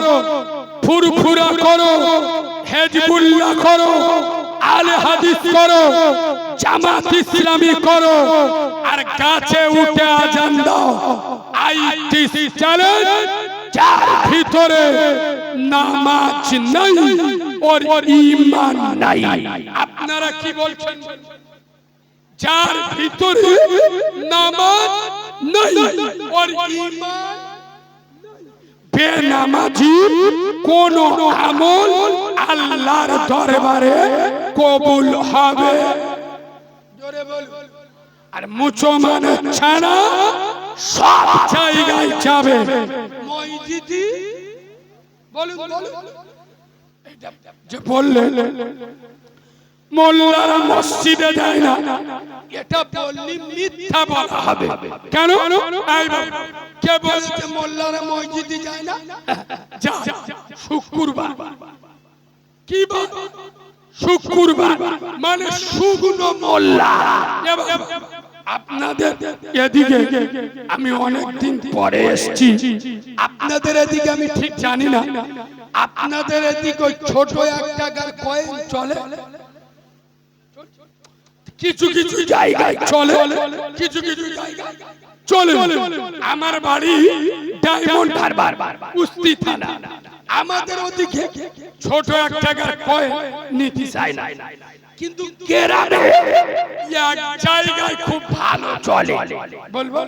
ফুরফুরা করো, হেজবুল্লাহ করো, আলে হাদিস করো, জামাত ইসলামী করো, আর গাছে উঠে আজান দাও। আইটি চ্যালেঞ্জ, যার ভিতরে নামাজ নাই ওর ঈমান নাই। আপনারা কি বলছেন? যার ভিতরে নামাজ নাই ওর ঈমান, বেনামাজি কোন আমল আল্লাহর দরবারে কবুল হবে? জোরে বলুন। আর মুসলমানের ছাড়া সব জায়গায় যাবে। মসজিদে বলুন, যে বললেন মোল্লারা মসজিদে যায় না, এটা বললি মিথ্যা বলা হবে। কেন? কে বলেছে মোল্লারা মসজিদে যায় না? যা, শুক্রবার। কি শুক্রবার মানে শুকনো মোল্লা। আপনাদের এদিকে আমি অনেকদিন পরে এসেছি, আপনাদের এদিকে আমি ঠিক জানি না। আপনাদের এদিকে ওই ছোট 1 টাকার কয়েন চলে, কিছু কিছু জায়গায় চলে, কিছু কিছু জায়গায় চলে। আমার বাড়ি ডায়মন্ড হারবার, কুস্তি থানা। আমাদের ওদিকে ছোট 1 টাকার কয়েন নিতে চায় না, কিন্তু গ্রামে এক জায়গায় খুব ভালো চলে। বলবো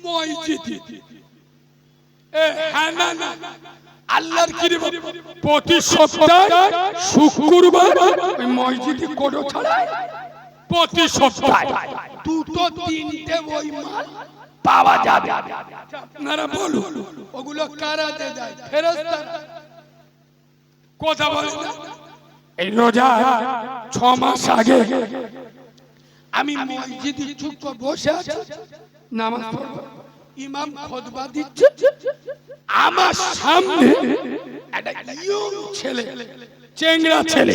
মসজিদে, হ্যাঁ না না, আল্লাহর কি রে, প্রতি সপ্তাহে শুক্রবার ওই মসজিদে কোডো ছাড়ায়, প্রতি সপ্তাহে 2-3টে ওই মাল পাওয়া যাবে। আপনারা বলুন, ওগুলো কারা দেয়? ফেরেশতা। কথা বলেন। এই রোজা 6 মাস আগে আমি মসজিদে চুপ করে বসে আছি, নামাজ পড়ব, ইমাম খুতবা দিচ্ছে, আমার সামনে একটা ইয়ং ছেলে, চেংড়া ছেলে,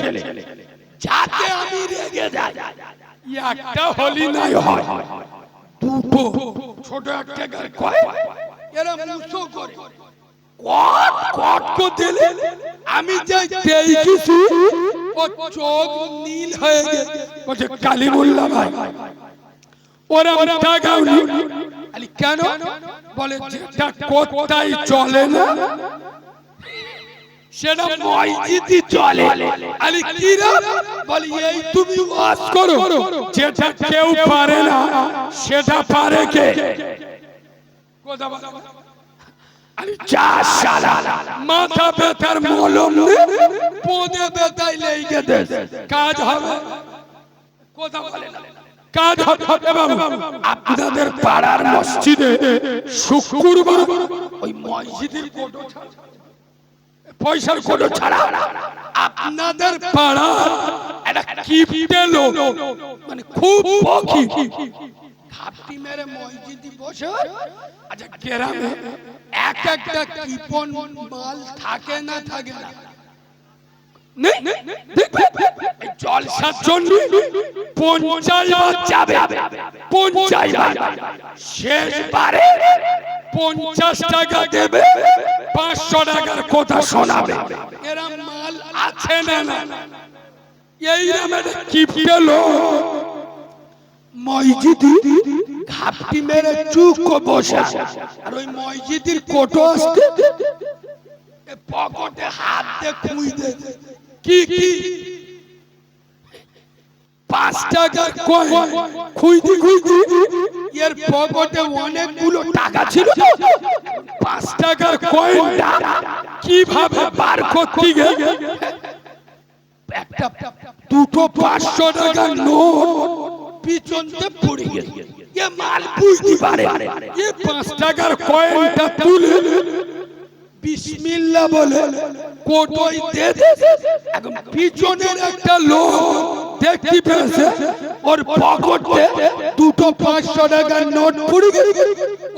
যাতে আমি রেগে যাই। একটা হলি নাই হয়, দুটো ছোট একটা গাল কয়, এরা মুসো করে কট কট কো দিলে আমি যাই দেখেছি ও চোখ নীল হয়ে গেছে। বলছে কালিমুল্লাহ ভাই ওরা টাকাওনি। আলি কেন? বলে যেটা কোথায় চলে না সেটা মসজিদে চলে। আলি কি রে? বলি এই তুমি ওয়াজ করো, যেটা কেউ পারে না সেটা পারে কে? কথা বলো। আলি যা শালা মাথা ব্যথার মলম নে পদে ব্যথায় লেগে দে, কাজ হবে। কথা বলে না, কাজ হবে বাবু। আপনাদের পাড়ার মসজিদে শুক্রবার ওই মসজিদের কোটো পয়সার কোটো ছাড়া আপনাদের পাড়ার একটা কিপটে লোক, মানে খুব বকি, ঘাপটি মেরে মসজিদে বসে। আচ্ছা গ্রামে এক একটা কিপন মাল থাকে না থাকে না? জলসার জন্য 50 বার যাবে, 50 বার, শেষবারে 50 টাকা দেবে, 500 টাকার কথা শোনাবে। এরা মাল আছে না না? এই রকমের কিপটে লোক মসজিদে ঘাপটি মেরে চুপ করে বসে, আর ওই মসজিদের কোটো আসতে পকেটে হাত দিয়ে খুঁই দে। কি কি 5 টাকার কয়েন খুঁইতে খুঁইতে এর পকেটে অনেকগুলো টাকা ছিল। 5 টাকার কয়েনটা কিভাবে বার করতে গেলে একটা দুটো 500 টাকার নোট পিছনতে পড়ে গেল। এ মাল বুঝতে পারে, এ 5 টাকার কয়েনটা তুলে বিসমিল্লাহ বলে কোটোয় দে দে। এখন পিছনের একটা লোক দেখতে পেয়েছে ওর পকেটে দুটো 500 টাকার নোট পড়ে গেছে।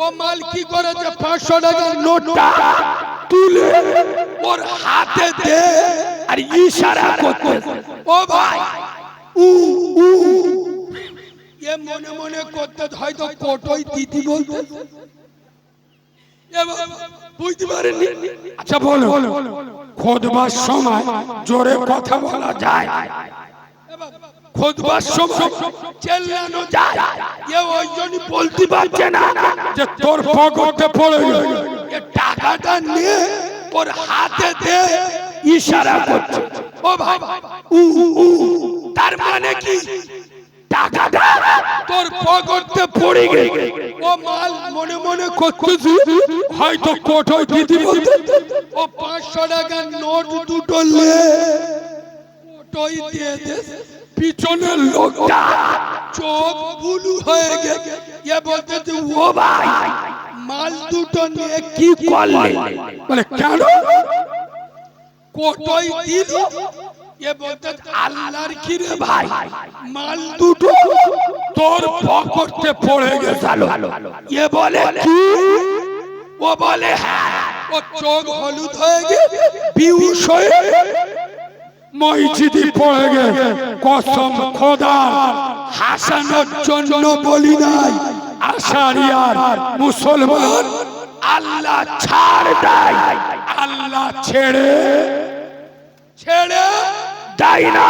ও মাল কি করেছে, 500 টাকার নোটটা তুলে ওর হাতে দে আর ইশারা করতেছে, ও ভাই উ উ। এ মনে মনে করতে হয়তো কোটোয় দিদি বলতে বুঝতে পারেননি। আচ্ছা বলো, খুতবার সময় জোরে কথা বলা যায়, খুতবার সময় চেল্লানো যায়, এ ওই জন্য বলতে পারছে না যে তোর পকেটে পড়ে গেল, এ টাকাটা নিয়ে ওর হাতে দে ইশারা করছে, ও ভাই উ উ। তার মানে কি টাকাটা তোর পকেটে পড়ে গেল। ও মাল মনে মনে করতেছি হয়তো কোটোয় দিদি বলতে, ও 500 টাকার নোট দুটো লে কোটোয় দিয়ে দে। পিছনের লোকটা চোখ বুলু হয়ে গেছে, এ বলতেছে ও ভাই মাল দুটো নিয়ে কি করলে? বলে কেন? কোটোয় দিদি। এ বলতে আল্লাহর কি রে ভাই, মাল দুটো তোর পকেটে পড়ে গেছিল। এ বলে কি? ও বলে হ্যাঁ। ও চোখ হলুদ হয়ে গেছে, বিহুশ হয়ে মসজিদে পড়ে গেছে। কসম খোদা হাসানোর জন্য বলি নাই, আশারিয়ার মুসলমান আল্লাহ ছাড় দেয়, আল্লাহ ছেড়ে ছেড়ে দেয় না।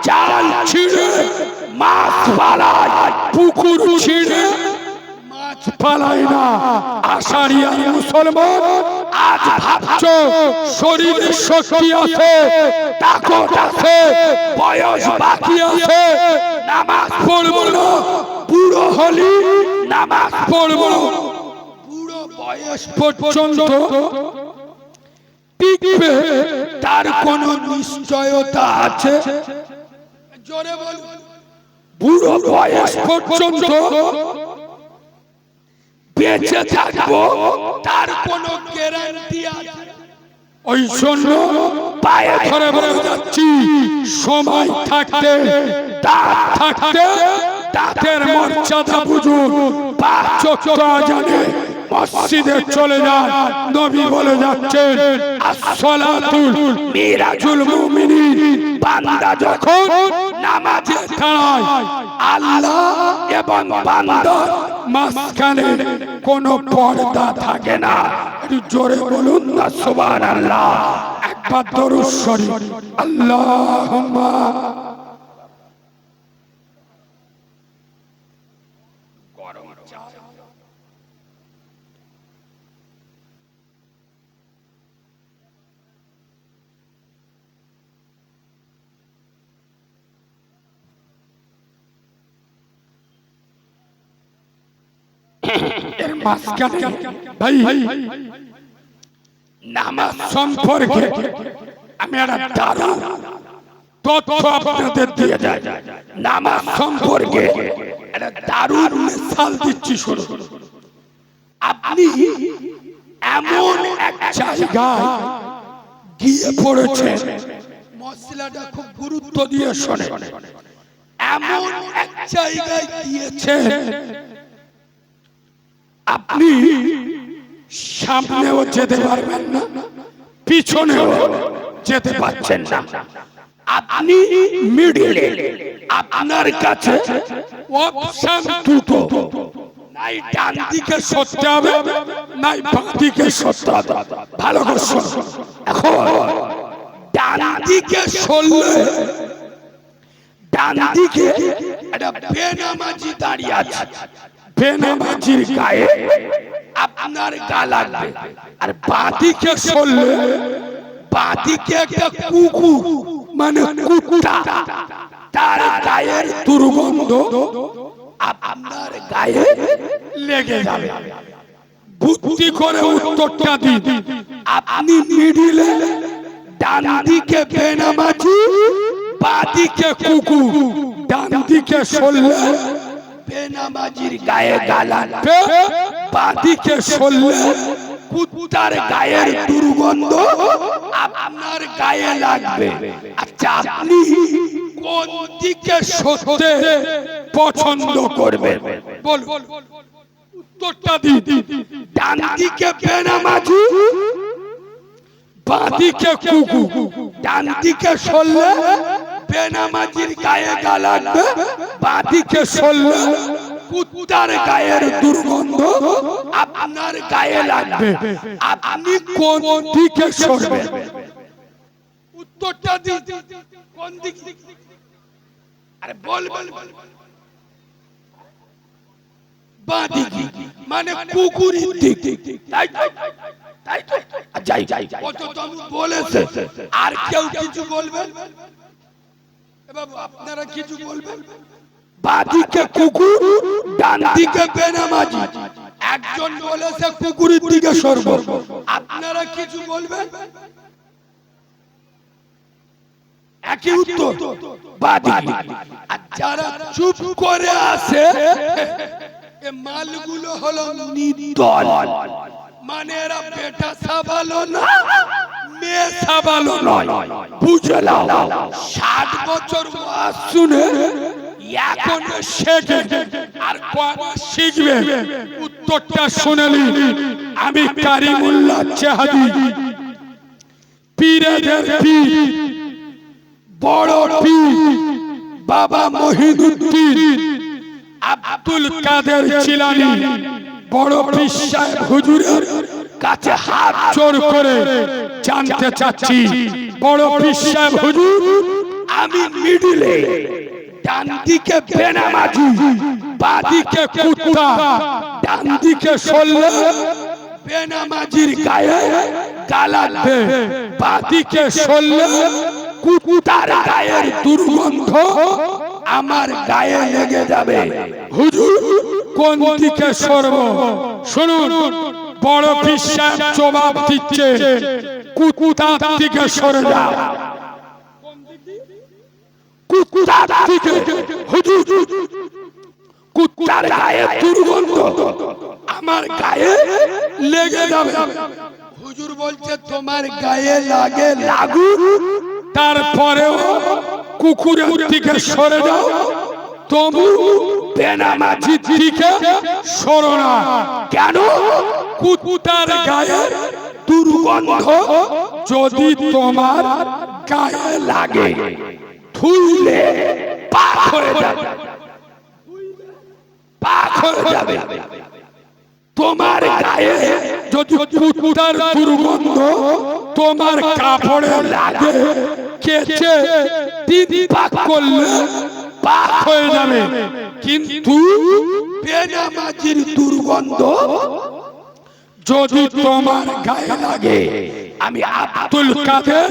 জাল ছিঁড়ে মাছ পালায়, পুকুর ছিঁড়ে মাছ পালায় না। আশারিয়ার মুসলমান আজ ভাবছো শরীরে শক্তি আছে, তাকত আছে, বয়স বাকি আছে, নামাজ পড়বো না, বুড়ো হলি নামাজ পড়বো না, বুড়ো বয়স পর্যন্ত টিকবে তার কোন নিশ্চয়তা আছে? জোরে বলুন। বুড়ো বয়স পর্যন্ত বেঁচে থাকবো তার কোন গ্যারান্টি আছে? ওই জন্য পায়ে ধরে বলে যাচ্ছি, সময় থাকতে দাঁত থাকতে দাঁতের মর্যাদা বুঝুন, পাঁচ ওয়াক্ত আজানে মসজিদে চলে যান। নবী বলে যাচ্ছেন, আসসালাতুল মিরাজুল মুমিনিন। বান্দা যখন নামাজে দাঁড়ায়, আল্লাহ এবং বান্দার মাঝখানে কোনো পর্দা থাকে না। একটু জোরে বলুন না সুবহানাল্লাহ। একবার দরুদ শরীফ, আল্লাহুম্মা এর মাঝখানে ভাই নামাজ সম্পর্কে আমি একটা দারুণ তথ্য আপনাদের দিয়ে যাই। নামাজ সম্পর্কে একটা দারুণ মিসাল দিচ্ছি, শুনুন। আপনি এমন এক জায়গায় গিয়ে পড়েছেন, মশলাটা খুব গুরুত্ব দিয়ে শোনেন। এমন এক জায়গায় গিয়েছেন, আপনি সামনেও যেতে পারবেন না, পিছনেও যেতে পারছেন না। আপনি মিডলে, আপনার কাছে অপশন দুটো, নাই ডান দিকে সরতে হবে, নাই বাঁ দিকে সরতে হবে। ভালো করে শুনুন। এখন ডান দিকে সরলে, ডান দিকে একটা বেনামাজি দাঁড়িয়ে আছে, বেনামাজির গায়ে আপনার গা লাগবে। আর বাঁদিকে সরলে, বাঁদিকে একটা কুকুর মানে কুকুরটা, তার গায়ের দুর্গন্ধ আপনার গায়ে লেগে যাবে। বুদ্ধি করে উত্তরটা দিন। আপনি মিডিলে, ডান দিকে বেনামাজি, বাঁদিকে কুকুর। ডান দিকে সরলে বেনামাজির গায়ে গা লাগবে, বাঁদিকে সরলে কুত্তার গায়ের দুর্গন্ধ আপনার গায়ে লাগবে। আচ্ছা, আপনি কোন দিকে সরতে পছন্দ করবেন? বলুন, উত্তরটা দিন। ডান দিকে বেনামাজি, বাঁদিকে কুকুর। ডান দিকে সরলে বেনামাজির গায়ে গা লাগবে, বাঁদিকে সরলে কুত্তার গায়ের দুর্গন্ধ আপনার গায়ে লাগবে। আপনি কোন দিকে সরবেন? উত্তরটা দিন। কোন দিকে? আরে বলবেন। বাঁ দিকে মানে কুকুরের দিক। তাই তাই তো, যাই যাই কত তুমি বলেছে। আর কেউ কিছু বলবেন? বাবু আপনারা কিছু বলবেন? বাঁদিকে কুকুর, ডান দিকে বেনামাজি। একজন বলেছে কুকুরের দিকে সরব, আপনারা কিছু বলবেন? একই উত্তর, বাঁদিকে। আর যারা চুপ করে আছে, এ মালগুলো হলো নির্দল, মানে এরা বেটা সাবালো না, মেয়ে সাবালো নয়। বুঝলাম। 60 বছর ওয়াজ শুনে এখন শেখে, আর কবে শিখবে? উত্তরটা শুনেলি। আমি কারিমুল্লাহ চেহাদি, পীরেদের পীর, বড় পীর বাবা মহিদুদ্দিন আব্দুল কাদের জিলানী বড় পীর সাহেব হুজুরের কাছে হাত জোড় করে জানতে চাচ্ছি, বড় পীর সাহেব হুজুর, আমি মিডলে, ডান দিকে বেনামাজি, বাঁ দিকে কুত্তা, ডান দিকে সরলে বেনামাজির গায়ে গা লাগবে, বাঁ দিকে সরলে কুত্তার গায়ের দুর্গন্ধ আমার গায়ে লেগে যাবে। হুজুর কোন দিকে সরব? শুনুন, বড় পীর সাহেব জবাব দিচ্ছে, কুত্তার দিকে সরে যাও। কুত্তার দিকে। হুজুর কুত্তার গায়ে দুর্গন্ধ আমার গায়ে লেগে যাবে। হুজুর বলছে তোমার গায়ে লাগে লাগুক, তারপরেও কুকুরের দিকে সরে যাও, তবু বেনামাজির দিকে সরো না। কেন? কুত্তার গায়ে দুর্গন্ধ যদি তোমার গায়ে লাগে, ধুইলে পাক হয়ে যাবে, পাক হয়ে যাবে। তোমার গায়ে যদি কুত্তার দুর্গন্ধ তোমার কাপড়ে লাগে, কেচে 3 পাক করলে পাক হয়ে যাবে। কিন্তু বেনামাজির দুর্গন্ধ যদি তোমার গায়ে লাগে, আমি আব্দুল কাদের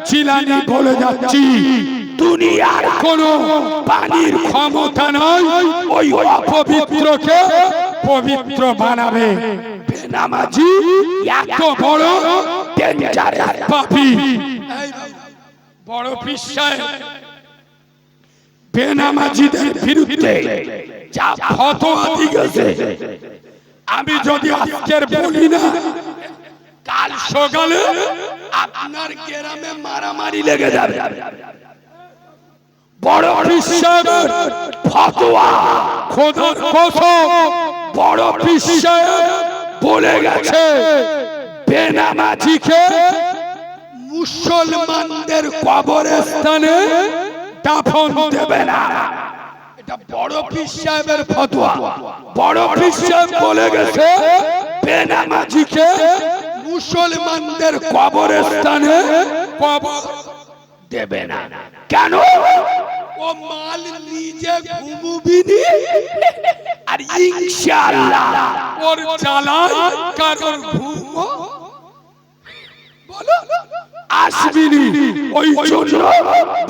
জিলানী বলে যাচ্ছি, দুনিয়ার কোনো পানির ক্ষমতা নয় ওই অপবিত্রকে পবিত্র বানাবে। বেনামাজি এত বড় ডেঞ্জারাস পাপী। বড় পিসায় বেনামাজিদের বিরুদ্ধে যা ফতোয়া দিয়েছে, আমি যদি আজকের বলি না, কাল সকালে আপনার গ্রামে মারামারি লেগে যাবে। বড় পিসায়ের ফতোয়া, খোদার কসম, বড় পিসায়ের বলে গেছে বেনামাজিকে মুসলমানদের কবরস্থানে দাফন দেবে না। এটা বড় পীর সাহেবের ফতোয়া। বড় পীর সাহেব বলে গেছে বেনামাজিকে মুসলমানদের কবরস্থানে কবর দেবে না। কেন? ও মাল নিজে ঘুমুবিনি, আর ইনশাআল্লাহ ওর জ্বালায় কারোর ঘুম বলো আসবিনি। ওই জন্য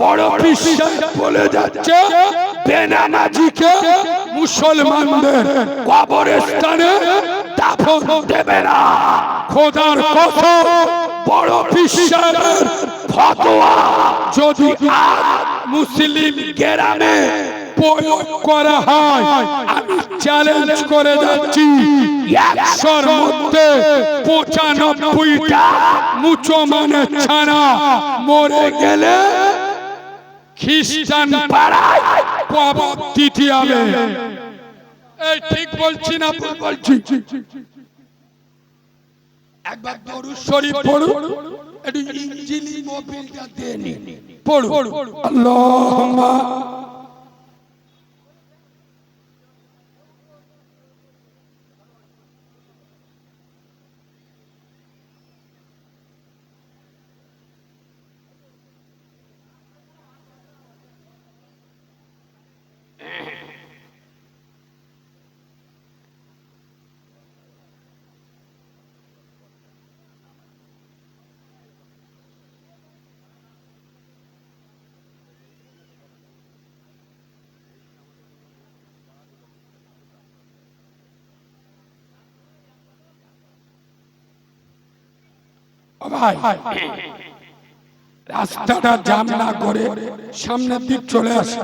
বড় পীর সাহেব বলে যাচ্ছে বেনামাজিকে মুসলমানদের কবরস্থানে দাফন দেবে না। খোদার কসম, বড় পীর সাহেবের ফতোয়া যদি আজ মুসলিম গ্রামে প্রয়োগ করা হয়, আমি চ্যালেঞ্জ করে যাচ্ছি 100-র মধ্যে 95টা মুসলমানের ছানা মরে গেলে খ্রিস্টান পাড়ায় কবর দিতে হবে। এই ঠিক বলছি না ভুল বলছি? একবার দরুদ শরীফ পড়ুন, একটু ইঞ্জিলি মোবিলটা দেনি পড়ুন। আল্লাহুম্মা ভাই রাস্তাটা জাম না করে সামনের দিক চলে আসে।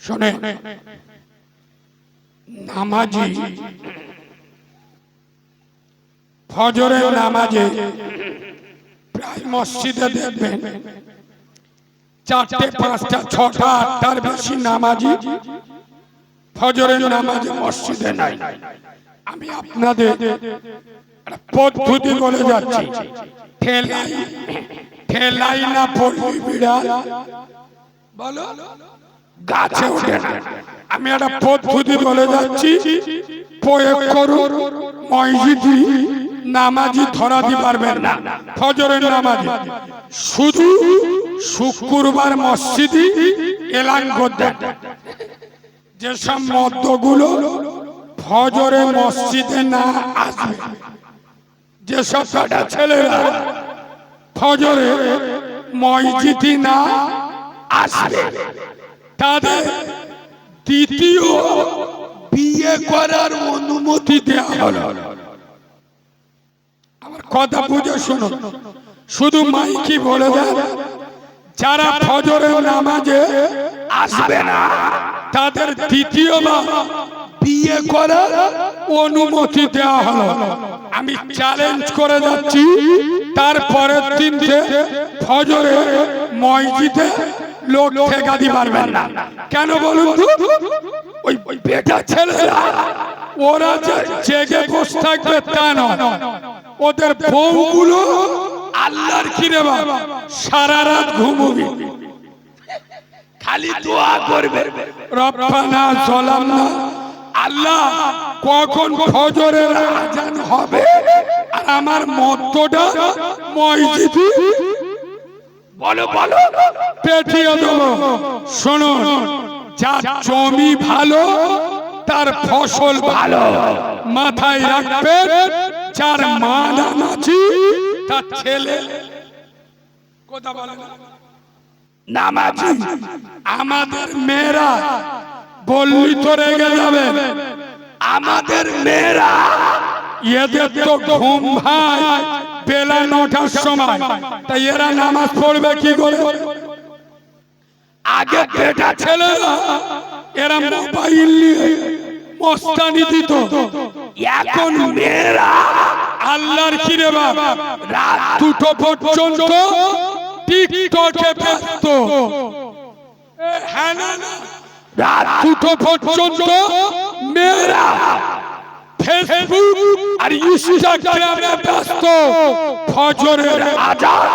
শোনে নামাজি ফজরের নামাজে প্রায় মসজিদে দেখবেন 4টে 5টা 6টা 8টার বেশি নামাজি ফজরের নামাজে মসজিদে নাই। আমি আপনাদের পদ্ধতি বলে যাচ্ছি, ঠেলাই না পড়লি বিড়াল বলো গাছে ওঠে না। আমি একটা পদ্ধতি বলে যাচ্ছি, প্রয়োগ করুন। মসজিদে নামাজি ধরাতে পারবেন না ফজরের নামাজে। শুধু শুক্রবার মসজিদে এলান করতেন, যেসব মদ্যগুলো ফজরে মসজিদে না আসবে, যেসব ছেলেরা ফজরে মসজিদে না আসবে, তাদের দ্বিতীয় বিয়ে করার অনুমতি দেওয়া হলো। আমার কথা বুঝে শুনো, শুধু মাইকি বলে দেন, যারা ফজরের নামাজে আসবে না তাদের দ্বিতীয়বার বিয়ে করার অনুমতি দেওয়া হলো। আমি চ্যালেঞ্জ করে যাচ্ছি, তারপরের দিন ফজরে মসজিদে লোক ঠেকাতে পারবেন না। কেন বলুন তো? ওই বেটা ছেলেরা ওরা যে জেগে বসে থাকবে তা নয়, ওদের বউগুলো আল্লাহর কিরে বাবা সারা রাত ঘুমোবে, খালি দোয়া করবে, রব্বানা যালামনা, আল্লাহ কখন ফজরের আজান হবে আর আমার মতটা মসজিদে বলো বলো পেটিয়ে দেবো। শোনো, যার জমি ভালো তার ফসল ভালো, মাথায় রাখবেন। যার মা নামাজি তার ছেলে কথা বলে নামাজি। আমাদের মেয়েরা বললি তো রেগে যাবে, আমাদের মেয়েরা এদের তো ঘুম ভাই বেলা 9টার সময়, তাই এরা নামাজ পড়বে কি করে? আগে বেটা ছেলেরা এরা মোবাইল নিয়ে মস্তানি দিত, এখন মেয়েরা আল্লাহর কিরে বাবা রাত 2টো পর্যন্ত টিকটকে ব্যস্ত। হ্যাঁ না, রাত 2টো পর্যন্ত মেয়েরা ফেসবুক আর ইনস্টাগ্রামে ব্যস্ত। ফজরের আজান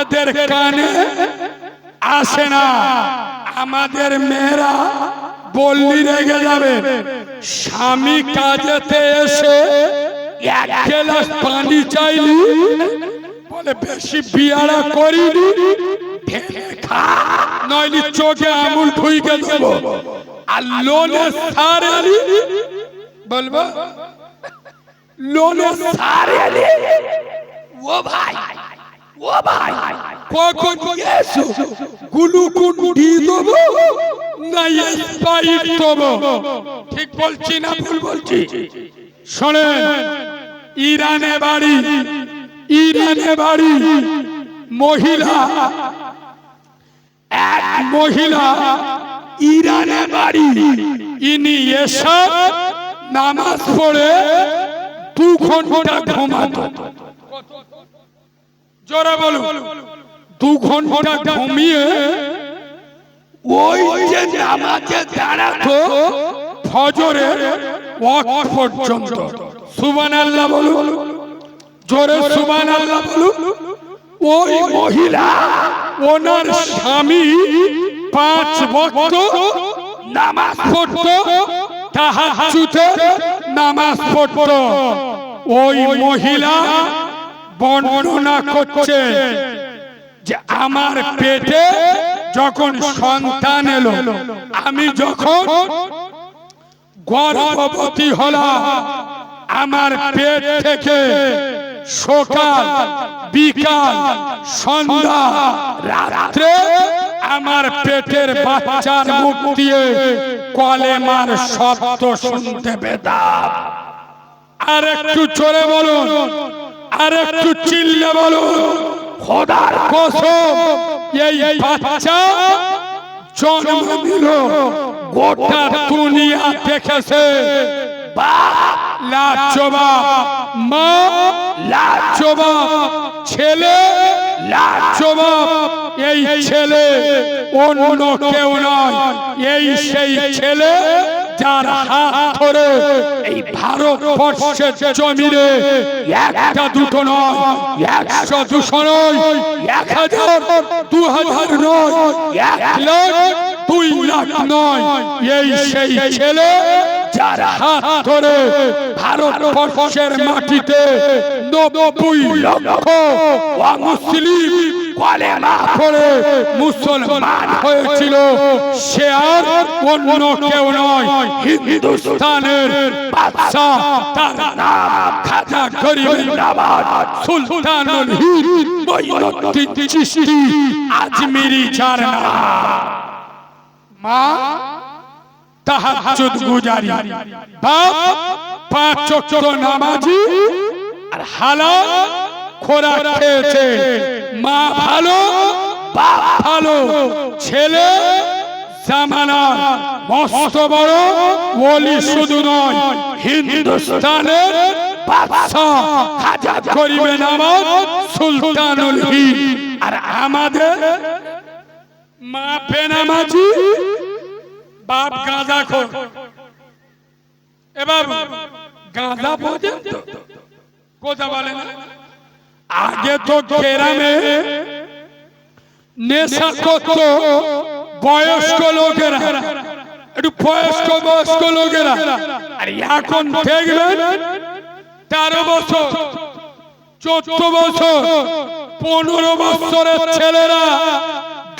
এদের কানে আসে না। আমাদের মেয়েরা বললি রেগে যাবে, স্বামী কাজেতে এসে 1 গ্লাস পানি চাইলি বলে বেশি বিয়ারা করিনি, নইলে চোখে আঙুল ঢুইকে দেবো। আর লোনে সারেলি বলবো, লোনে সারেলি ও ভাই ও ভাই কখন এসো গুলুকুন দিয়ে দেবো না স্পাইট দেবো? ঠিক বলছি না ভুল বলছি? শোনেন, ইরানে বাড়ি, ইরানে বাড়ি মহিলা, এক মহিলা ইরানে বাড়ি, ইনি এসব নামাজ পড়ে 2 ঘন্টা ঘুমাতো। জোরে বলুন, 2 ঘন্টা ঘুমিয়ে ওই যে নামাজে দাঁড়াতো ফজরের ওয়াক্ত পর্যন্ত। সুবহানাল্লাহ বলুন, জোরে সুবহানাল্লাহ বলুন। ওই মহিলা ওনার স্বামী 5 ওয়াক্ত নামাজ পড়তো, তাহাজ্জুদে নামাজ পড়তো। ওই মহিলা বর্ণনা করছে যে আমার পেটে যখন সন্তান এলো, আমি যখন গর্ভবতী হলাম, আমার পেট থেকে সকাল বিকাল সন্ধ্যা রাত্রে আমার পেটের বাচ্চার মুখ দিয়ে কলেমার শব্দ শুনতে পেতাম। আর একটু জোরে বলুন, আর একটু চিল্লে বলুন, খোদার কসম এই বাচ্চা জন্ম দিল, গোটা দুনিয়া দেখেছে। লাজবাব মা, লাজবাব ছেলে, লাজবাব এই ছেলে অন্য কেউ নয়, এই সেই ছেলে যার হাত ধরে এই ভারতবর্ষের জমিনে 1টা 2টো নয়, 100 200 নয়, 1000 2000 নয়, 1 লাখ 2 লাখ নয়, এই সেই ছেলে যার হাত ধরে ভারতবর্ষের মাটিতে 90 লক্ষ মুসলিম কলেমা পড়ে মুসলমান হয়েছিল, সে আর অন্য কেউ নয়, হিন্দুস্তানের বাদশা, তার নাম খাজা গরিব নওয়াজ সুলতানুল হিন্দ মঈনুদ্দিন চিশতি আজমিরি, যার নাম। মা তাহাজ্জুদ গুজারি, বাপ পাঁচ ওয়াক্ত নামাজি, আর হালাল খোরাক খেয়েছে। মা ভালো, বাপ ভালো, ছেলে জামানার মস্ত বড় ওলি শুধু নয়, হিন্দুস্তানের বাদশা খাজা গরিব নওয়াজ সুলতানুল হিন্দ। আর আমাদের মা বেনামাজি, বাপ গাঁজাখোর। এবার গাঁজা পর্যন্ত কথা বলে না। আগে তো গ্রামে নেশা করতো বয়স্ক লোকেরা, একটু বয়স্ক লোকেরা। আর এখন দেখবেন 13 বছর, 14 বছর, 15 বছরের ছেলেরা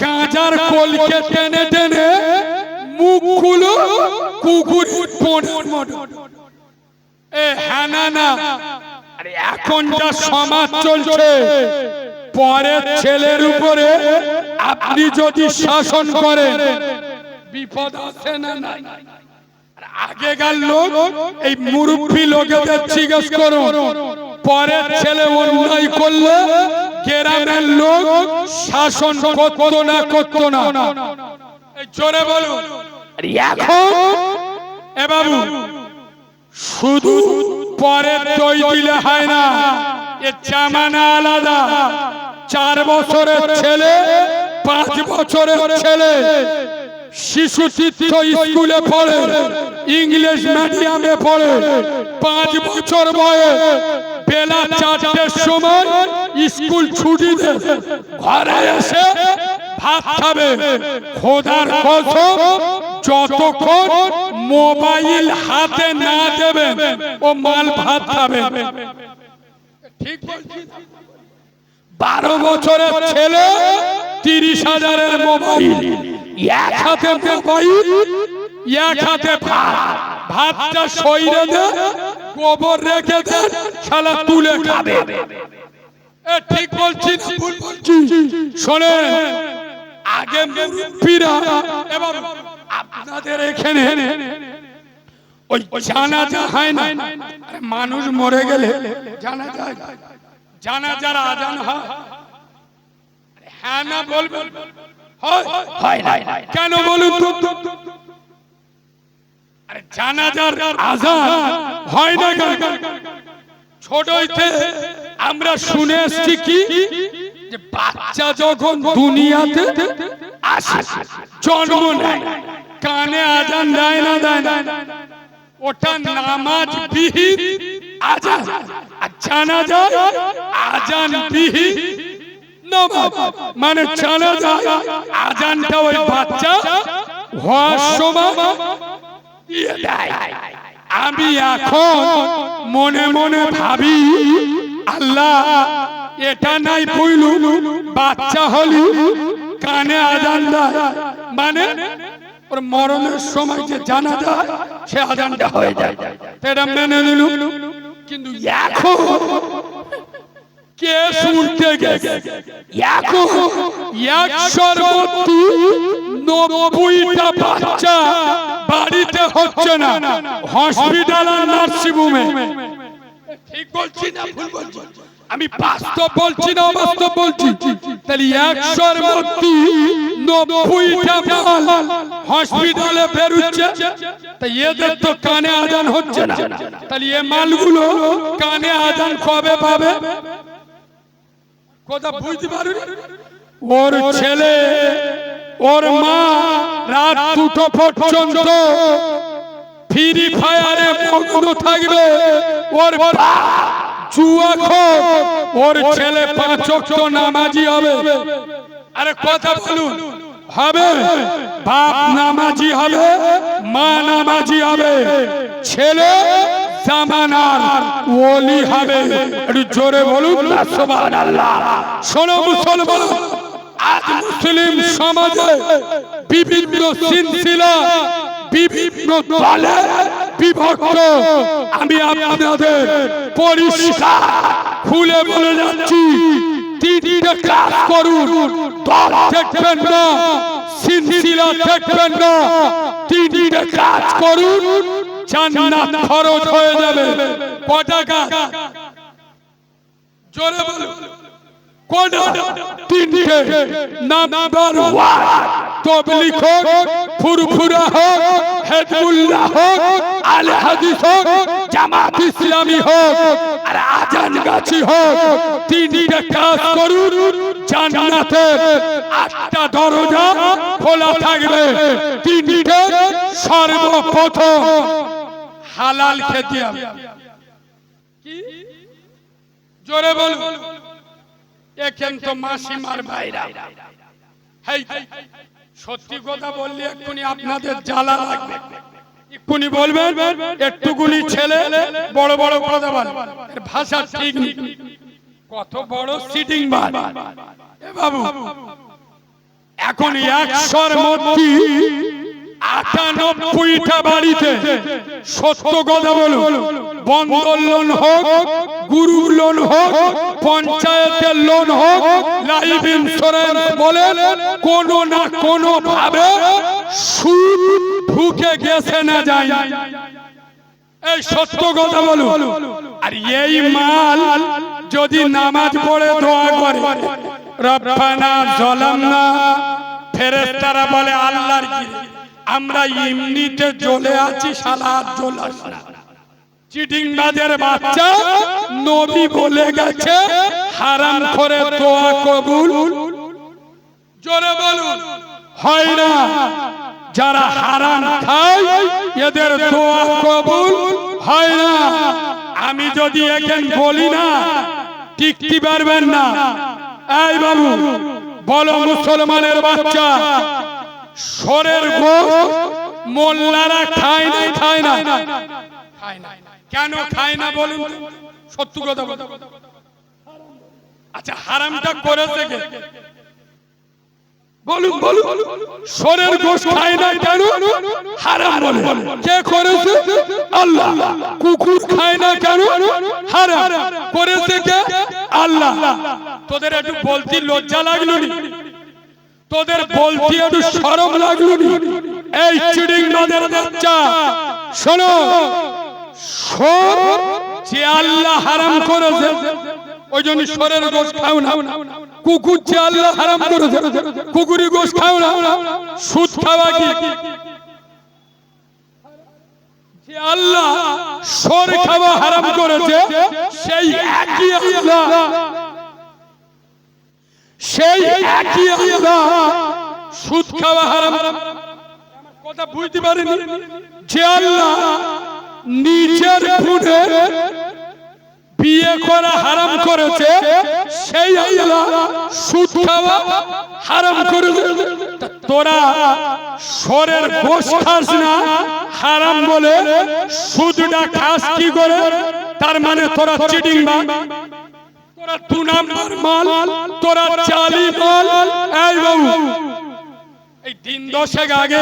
গাঁজার কলকে টেনে টেনে মুখগুলো কুকুরের পোনার মতো। হ্যাঁ না, আরে এখন যা সমাজ চলছে, পরের ছেলের উপরে আপনি যদি শাসন করেন বিপদ আছে না নাই? আগেকার লোক, এই মুরব্বী লোকেদের জিজ্ঞেস করুন, পরের ছেলে অন্যায় করলে গ্রামের লোক শাসন করতো না? জোরে বলুন। এখন এ বাবু, শুধু পরের দই দিলে হয় না, এ জামানা আলাদা। 4 বছরের ছেলে, 5 বছরের ছেলে শিশু তীর্থ স্কুলে পড়ে, ইংলিশ মিডিয়ামে পড়ে, 5 বছর বয়স, বেলা 4টের সময় স্কুল ছুটি দেয়, ঘরে এসে ভাত খাবে। খোদার কসম, যতক্ষণ মোবাইল হাতে না দেবেন ও মাল ভাত খাবে। ঠিক বলছি? 12 বছরের ছেলে 30,000-এর মোবাইল, এক হাতে মোবাইল, এক হাতে ভাতটা সইরে দে, গোবর রেখে দে, শালা তুলে খাবে। ঠিক বলছি না ভুল বলছি? শোনে, আগে মুরব্বিরা, এবার আপনাদের এখানে ওই জানাজা হয় না? মানুষ মরে গেলে জানাজার আজান হয়, হ্যাঁ না বলবেন? হয় না। কেন বলুন তো? আরে জানাজার আজান হয় না কেন? ছোট হইতে আমরা শুনে এসেছি কি, যে বাচ্চা যখন দুনিয়াতে আসে, জন্ম নেয়, কানে আজান দেয় না? ওটা নামাজ বিহীন আজান, আর জানাজা আজান বিহীন নামাজ। মানে জানাজা আজানটা ওই বাচ্চা হওয়ার সময় দিয়ে দেয়। আমি এখন মনে মনে ভাবি, আল্লাহ, এটা নাই বুঝলু, বাচ্চা হলি কানে আজান দেয়, মানে ওর মরণের সময় যে জানাজা সে আজানটা হয়ে যায়, এটা মেনে নিল। কিন্তু এখন কে শুনতে গেছে, এখন 190টা বাচ্চা বাড়িতে হচ্ছে না, হসপিটাল আর নার্সিংহোমে। ঠিক বলছি না ভুল বলছি? আমি বাস্তব বলছি না অবাস্তব বলছি? তাহলে 190টা মাল হসপিটালে বেরোচ্ছে, তাই এদের তো কানে আজান হচ্ছে না। তাহলে এ মালগুলো কানে আজান কবে পাবে? কথা বুঝতে পারুন? ওর ছেলে, ওর মা রাত 2টো পর্যন্ত ফ্রি ফায়ারে মগ্ন থাকবে, ওর জুয়াখোর, ওর ছেলে 5 ওয়াক্ত নামাজি হবে। আরে কথা বলুন, হবে? বাপ নামাজি হবে, মা নামাজি হবে, ছেলে জামানার ওলি হবে। একটু জোরে বলুন না সুবহানাল্লাহ। শোনো মুসলমান, আজ মুসলিম সমাজে বিভিন্ন সিলসিলা, বিভিন্ন দলে বিভক্ত। আমি আপনাদের পরিষ্কার খুলে বলে যাচ্ছি, তিনটে কাজ করুন। দল দেখবেন না, সিলসিলা দেখবেন না, তিনটে কাজ করুন, জান্নাত খরচ হয়ে যাবে। ক টাকা? জোরে বলুন। কোনটা? তিনটে। নাম্বার 1, তাবলীগ হোক, ফুরফুরা হোক, হিজবুল্লাহ হোক, আলে হাদিস হোক, জামাত ইসলামী হোক, আর আজান গাছি হোক। তিনটে কাজ করুন, জান্নাতের 8টা দরজা খোলা থাকবে। তিনটে, সর্বপ্রথম হালাল খেতে হবে। কি? জোরে বলুন। এখন তো মাসিমার ভাইরা, হেই, সত্যি কথা বললে এক্ষুনি আপনাদের জ্বালা লাগবে। এক্ষুনি বলবেন একটুকুনি ছেলে বড় বড় কথা বলে, এর ভাষা ঠিক নেই। কত বড় সিটিং বাদ। এ বাবু, এখন 100-র মধ্যে 98টা বাড়িতে সত্য কথা বলুন, বন্ধন লোন হোক, গ্রুপ লোন হোক, পঞ্চায়েতের লোন হোক, লাইফ ইন্স্যুরেন্স বলেন, কোনো না কোনো ভাবে সুদ ঢুকে গেছে না যায়। এই সত্য কথা বলুন। আর এই মাল যদি নামাজ পড়ে দোয়া করে, রব্বানা যালামনা, ফেরেশতারা বলে আল্লাহর কি আমরা এমনিতে জ্বলে আছি, শালা জ্বলাস না। চিটিং বাজের বাচ্চা, নবী বলে গেছে হারাম করে দোয়া কবুল, জোরে বলুন, হয় না। যারা হারাম খায় এদের দোয়া কবুল হয় না। আমি যদি এখন বলি না, টিকতে পারবেন না। এই বাবু বলো, মুসলমানের বাচ্চা, সরের গোশত মোল্লারা খায় না, খায় না? খায় না। কেন খায় না বলুন? সত্য কথা বলুন। আচ্ছা, হারামটা করেছে কে? বলুন বলুন। সরের গোশত খায় না কেন? হারাম বলে। কে করেছে? আল্লাহ। কুকুর খায় না কেন? হারাম করেছে কে? আল্লাহ। তোদের একটু বলতে লজ্জা লাগলো না? তোদের বলতে একটু শরম লাগলো না? এই চিটিং নদের বাচ্চা, শোনো, সর যে আল্লাহ হারাম করেছে, ওই জন্য সরের গোশত খাও না। কুকুর যে আল্লাহ হারাম করেছে, কুকুরি গোশত খাও না। সুদ খাওয়া কি? যে আল্লাহ সর খাওয়া হারাম করেছে, সেই একই আল্লাহ, সেই একই আল্লাহ সুদ খাওয়া হারাম। কথা বুঝতে পারেনি? যে আল্লাহ নিজের খুনে বিয়ে করা হারাম করেছে, সেই আল্লাহ সুদ খাওয়া হারাম করেছে। তোরা সরের গোশত খাস না হারাম বলে, সুদটা খাস কি করে? তার মানে তোরা চিটিং বাজ, তোরা 2 নাম্বার মাল, তোরা চালি মাল। এই বাবু, এই দিন 10 আগে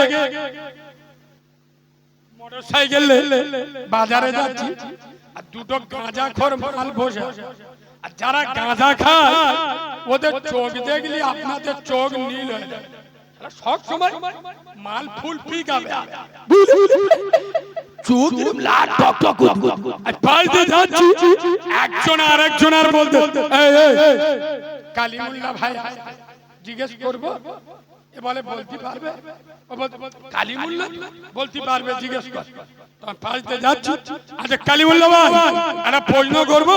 মোটরসাইকেলে বাজারে যাচ্ছি, আর দুটো গাঁজাখোর মাল বসে। আর যারা গাঁজা খায় ওদের চোখ দেখলি আপনাদের চোখ নীল হয়ে যায়। সব সময় মাল ফুল পিক হবে, চোখ লাল টক টক। আর বাড়িতে যাচ্ছি, একজন আরেকজনের বলতে, কালিমুল্লাহ ভাই জিজ্ঞেস করবো, এ বলে বলতে পারবে? কালিমুল্লাহ বলতে পারবে, জিজ্ঞেস কর। বাড়িতে যাচ্ছি, আচ্ছা কালিমুল্লাহ ভাই একটা প্রশ্ন করবো,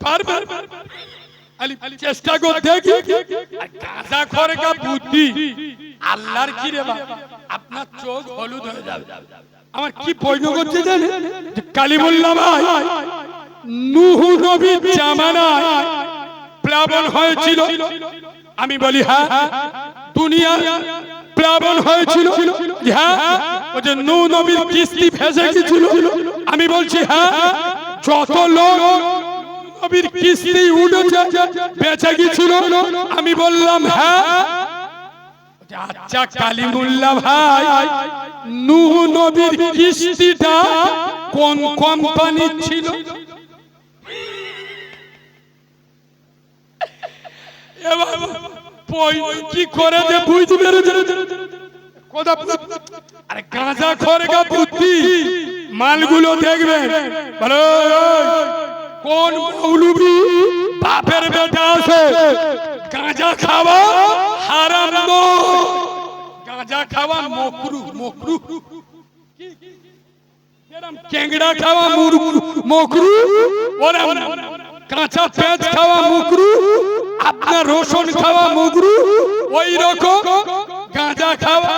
পারবে? চেষ্টা করে দেখি। গাঁজা খোর কা বুদ্ধি আল্লাহর কি রে বাবা, আপনার চোখ হলুদ হয়ে যাবে। আমার কি প্রশ্ন করছে জানেন? কালিমুল্লাহ ভাই, নূহ নবীর জামানায় প্লাবন হয়েছিল? আমি বলি হ্যাঁ। দুনিয়া প্লাবন হয়েছিল? হ্যাঁ বলছে নূহ নবীর কিস্তি ভেসে গিয়েছিল। আমি বলছি হ্যাঁ, যত লোক নবীর কিস্তি উঠেছে বেঁচে গিয়েছিল। আমি বললাম হ্যাঁ। আচ্ছা কালিমুল্লাহ ভাই, নূহ নবীর কিস্তিটা কোন কোম্পানি ছিল? এবার কি করে যে বুঝতে পেরেছে? আরে গাঁজা খোরগা বুদ্ধি মালগুলো দেখবেন বলো, কোন মৌলবি বাপের বেটা আছে গাঁজা খাওয়া হারাম নয়, গাঁজা খাওয়া মকরুহ। মকরুহ কেংড়া খাওয়া মকরুহ, ওরা কাঁচা পেঁয়াজ খাওয়া মকরুহ, আপনার রসুন খাওয়া মকরুহ, ওই রকম গাঁজা খাওয়া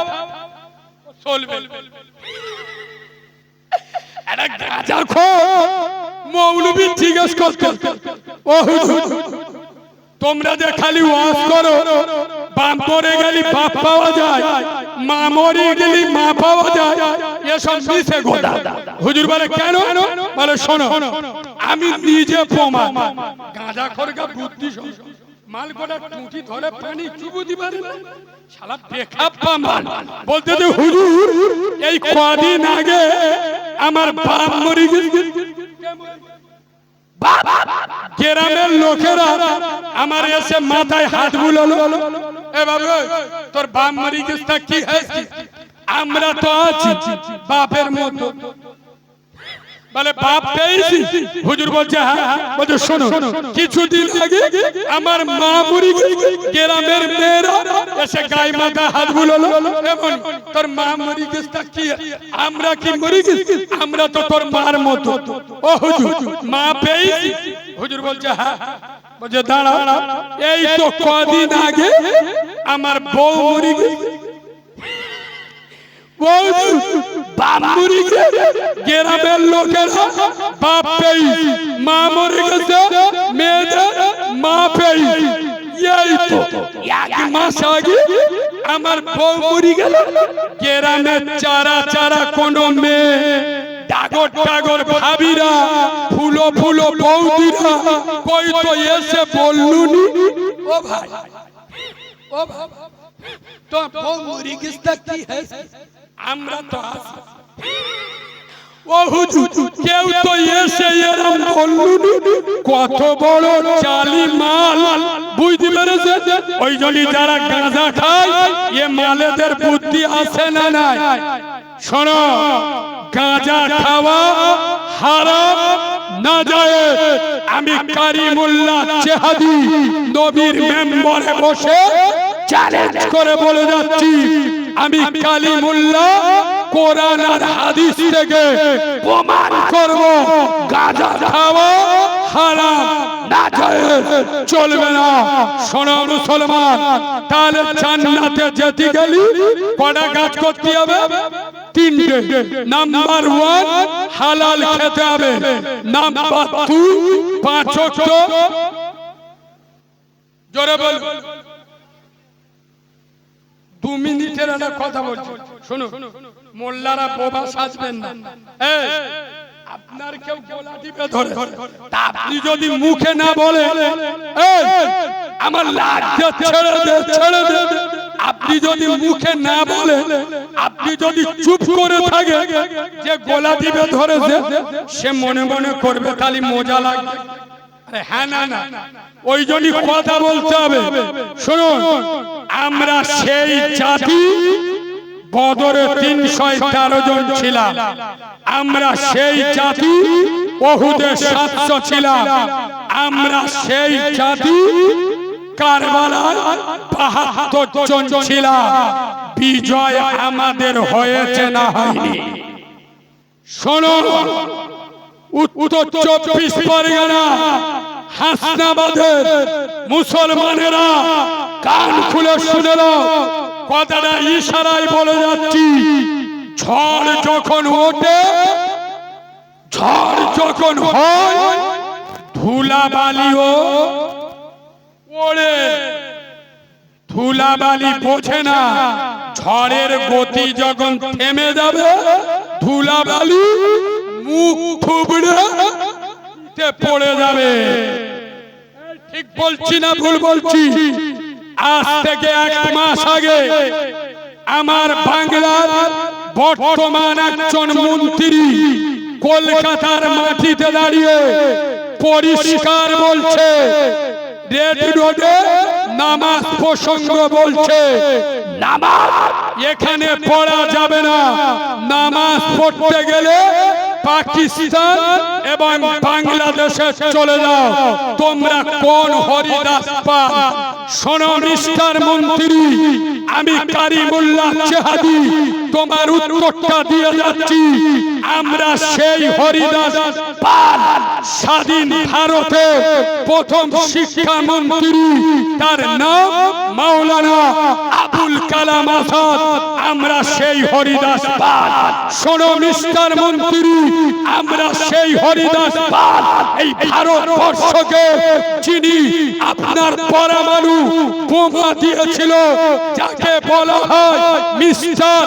চলবে। একটা গাঁজা খোর মৌলবি জিজ্ঞেস করতে, ও হুজুর তোমরা যে খালি ওয়াজ করো, বাপ মরে গেলি বাপ পাওয়া যায়, মা মরে গেলি মা পাওয়া যায়, এসব মিছে কথা। হুজুর বলে কেন? বলে শোনো, আমি নিজে প্রমাণ। গাঁজা খোরগা বুদ্ধি মাল গোটা টুটি ধরে পানি চুবু দিবার শালা বেখাপ্পা মাল। বলতে যে হুজুর এই কদিন আগে আমার বাপ মরে গেছে, গ্রামের লোকেরা আমার এসে মাথায় হাত বুলালো, এ বাবু তোর বাপ মরে গেছে কি হয়েছে? আমরা তো আছি বাপের মতো। বলে বাপ পেয়েছি? হুজুর বলছে হ্যাঁ। বলছে শোনো, কিছুদিন আগে আমার মা মরে গেছে, গ্রামের মেয়েরা এসে গায়ে মাথা হাত বুলালো, এমন তোর মা মরে গেছে কি? আমরা কি মরে গেছি? আমরা তো তোর মার মতো। ও হুজুর মা পেয়েছি? হুজুর বলছে হ্যাঁ। বলছে দাঁড়া, এই তো কদিন আগে আমার বউ মরে গেছে, গ্রামের লোকেরা বাপ পেয়ে মা মরে গেছে, মেয়েদের মা পেয়ে এই তো এক মাস আগে আমার বউ মরে গেল। গ্রামের চারা চারা কোন মেয়ে, ডাগর ডাগর ভাবিরা, ফুলো ফুলো বৌদিরা কই তো এসে বললুনি, ও ভাই ও ভাই তো বউ মরে গেছে কি হয়েছে? আমরা তো আছি। ও হুজুর কেউ তো এসে এরম বললুনি, কত বড় চালি মাল বুঝতে পেরেছে? ওই জন্য যারা গাঁজা খায় এ মালেদের বুদ্ধি আছে না নাই? শোনো, গাঁজা খাওয়া হারাম না যায়। আমি কারিমুল্লাহ চেহাদি নবীর মেম্বারে বসে চ্যালেঞ্জ করে বলে যাচ্ছি, আমি কালিমুল্লাহ কোরআন আর হাদিস থেকে প্রমাণ করব গাঁজা খাওয়া হারাম না যায়, চলবে না। শোনো মুসলমান, তাহলে জান্নাতে যেতে গেলে কটা কাজ করতে হবে? তিনটে। নাম্বার 1 হালাল খেতে হবে, নাম্বার 2 5 ওয়াক্ত, জোরে বল 2 মিনিটের একটা কথা বলছি শুনো, মোল্লারা বোবা সাজবেন না। আপনার কেউ গলা টিপে ধরে, আপনি যদি মুখে না বলে আমার লাজ্জা ছেড়ে দে ছেড়ে দে, আপনি যদি মুখে না বলে, আপনি যদি চুপ করে থাকে, যে গলা টিপে ধরেছে সে মনে মনে করবে খালি মজা লাগবে। হ্যাঁ না না, ওই জন্য কথা বলতে হবে। শুনুন, আমরা সেই জাতি, বদরে 313 জন ছিলাম, আমরা সেই জাতি, ওহুদে 700 ছিলাম, আমরা সেই জাতি, কারবালায় 72 জন ছিলাম। বিজয় আমাদের হয়েছে না হয়নি? শোনো, উত্তর 24 পরগনা হাসনাবাদের মুসলমানেরা কান খুলে শুনে নাও, কথাটা ইশারায় বলে যাচ্ছি। ঝড় যখন ওঠে, ঝড় যখন হয়, ধুলাবালিও ওড়ে, ধুলাবালি বোঝে না, ঝড়ের গতি যখন থেমে যাবে ধুলাবালি মুখ থুবড়ে পড়ে যাবে। ঠিক বলছি না ভুল বলছি? আজ থেকে 1 মাস আগে আমার বাংলার বর্তমান একজন মন্ত্রী কলকাতার মাটিতে দাঁড়িয়ে পরিষ্কার বলছে, রেড রোডে নামাজ প্রসঙ্গ বলছে, নামাজ এখানে পড়া যাবে না, নামাজ পড়তে গেলে পাকিস্তান এবং বাংলাদেশে চলে যাও। তোমরা কোন হরিদাস পাল? শোনো মিস্টার মন্ত্রী, আমি কারিমুল্লাহ চেহাদি তোমার উত্তরটা দিয়ে যাচ্ছি। আমরা সেই হরিদাস পাল, স্বাধীন ভারতে প্রথম শিক্ষামন্ত্রী, তার নাম মাওলানা আবুল কালাম আজাদ। আমরা সেই হরিদাস পাল। শোনো মিস্টার মন্ত্রী, আমরা সেই হরিদাস পাল। এই ভারতবর্ষকে যিনি আপনার পরমাণু বোমা দিয়েছিল, যাকে বলা হয় মিস্টার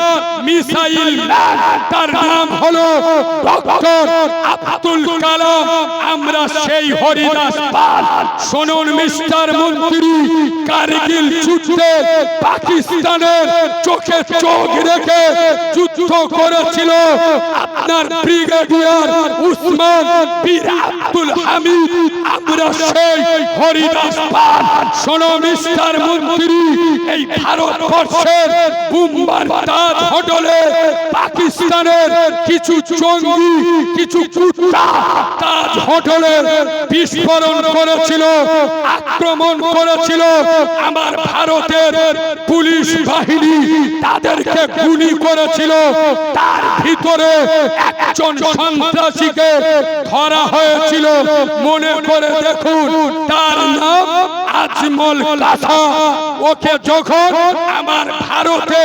মিসাইল ম্যান, তার নাম হলো ডক্টর আব্দুল কালাম। আমরা সেই হরিদাস পাল। শুনুন মিস্টার মন্ত্রী, কারগিল যুদ্ধে পাকিস্তানের চোখে চোখ রেখে যুদ্ধ করেছিল আপনার ব্রিগেডিয়ার উসমান বীর আব্দুল হামিদ। আমরা সেই হরিদাস পাল। শোনো মিস্টার মন্ত্রী, এই ভারতবর্ষের বুম্বার তাজ হোটেলে পাকিস্তানের কিছু জঙ্গি, কিছু কুত্তা তাজ হোটেলে বিস্ফোরণ করেছিল, আক্রমণ করেছিল। আমার ভারতের পুলিশ বাহিনী তাদেরকে গুলি করেছিল। তার ভিতরে একজন সন্ত্রাসীকে ধরা হয়েছিল। মনে করে দেখুন, তার নাম আজমল কাসা। ওকে যখন আমার ভারতে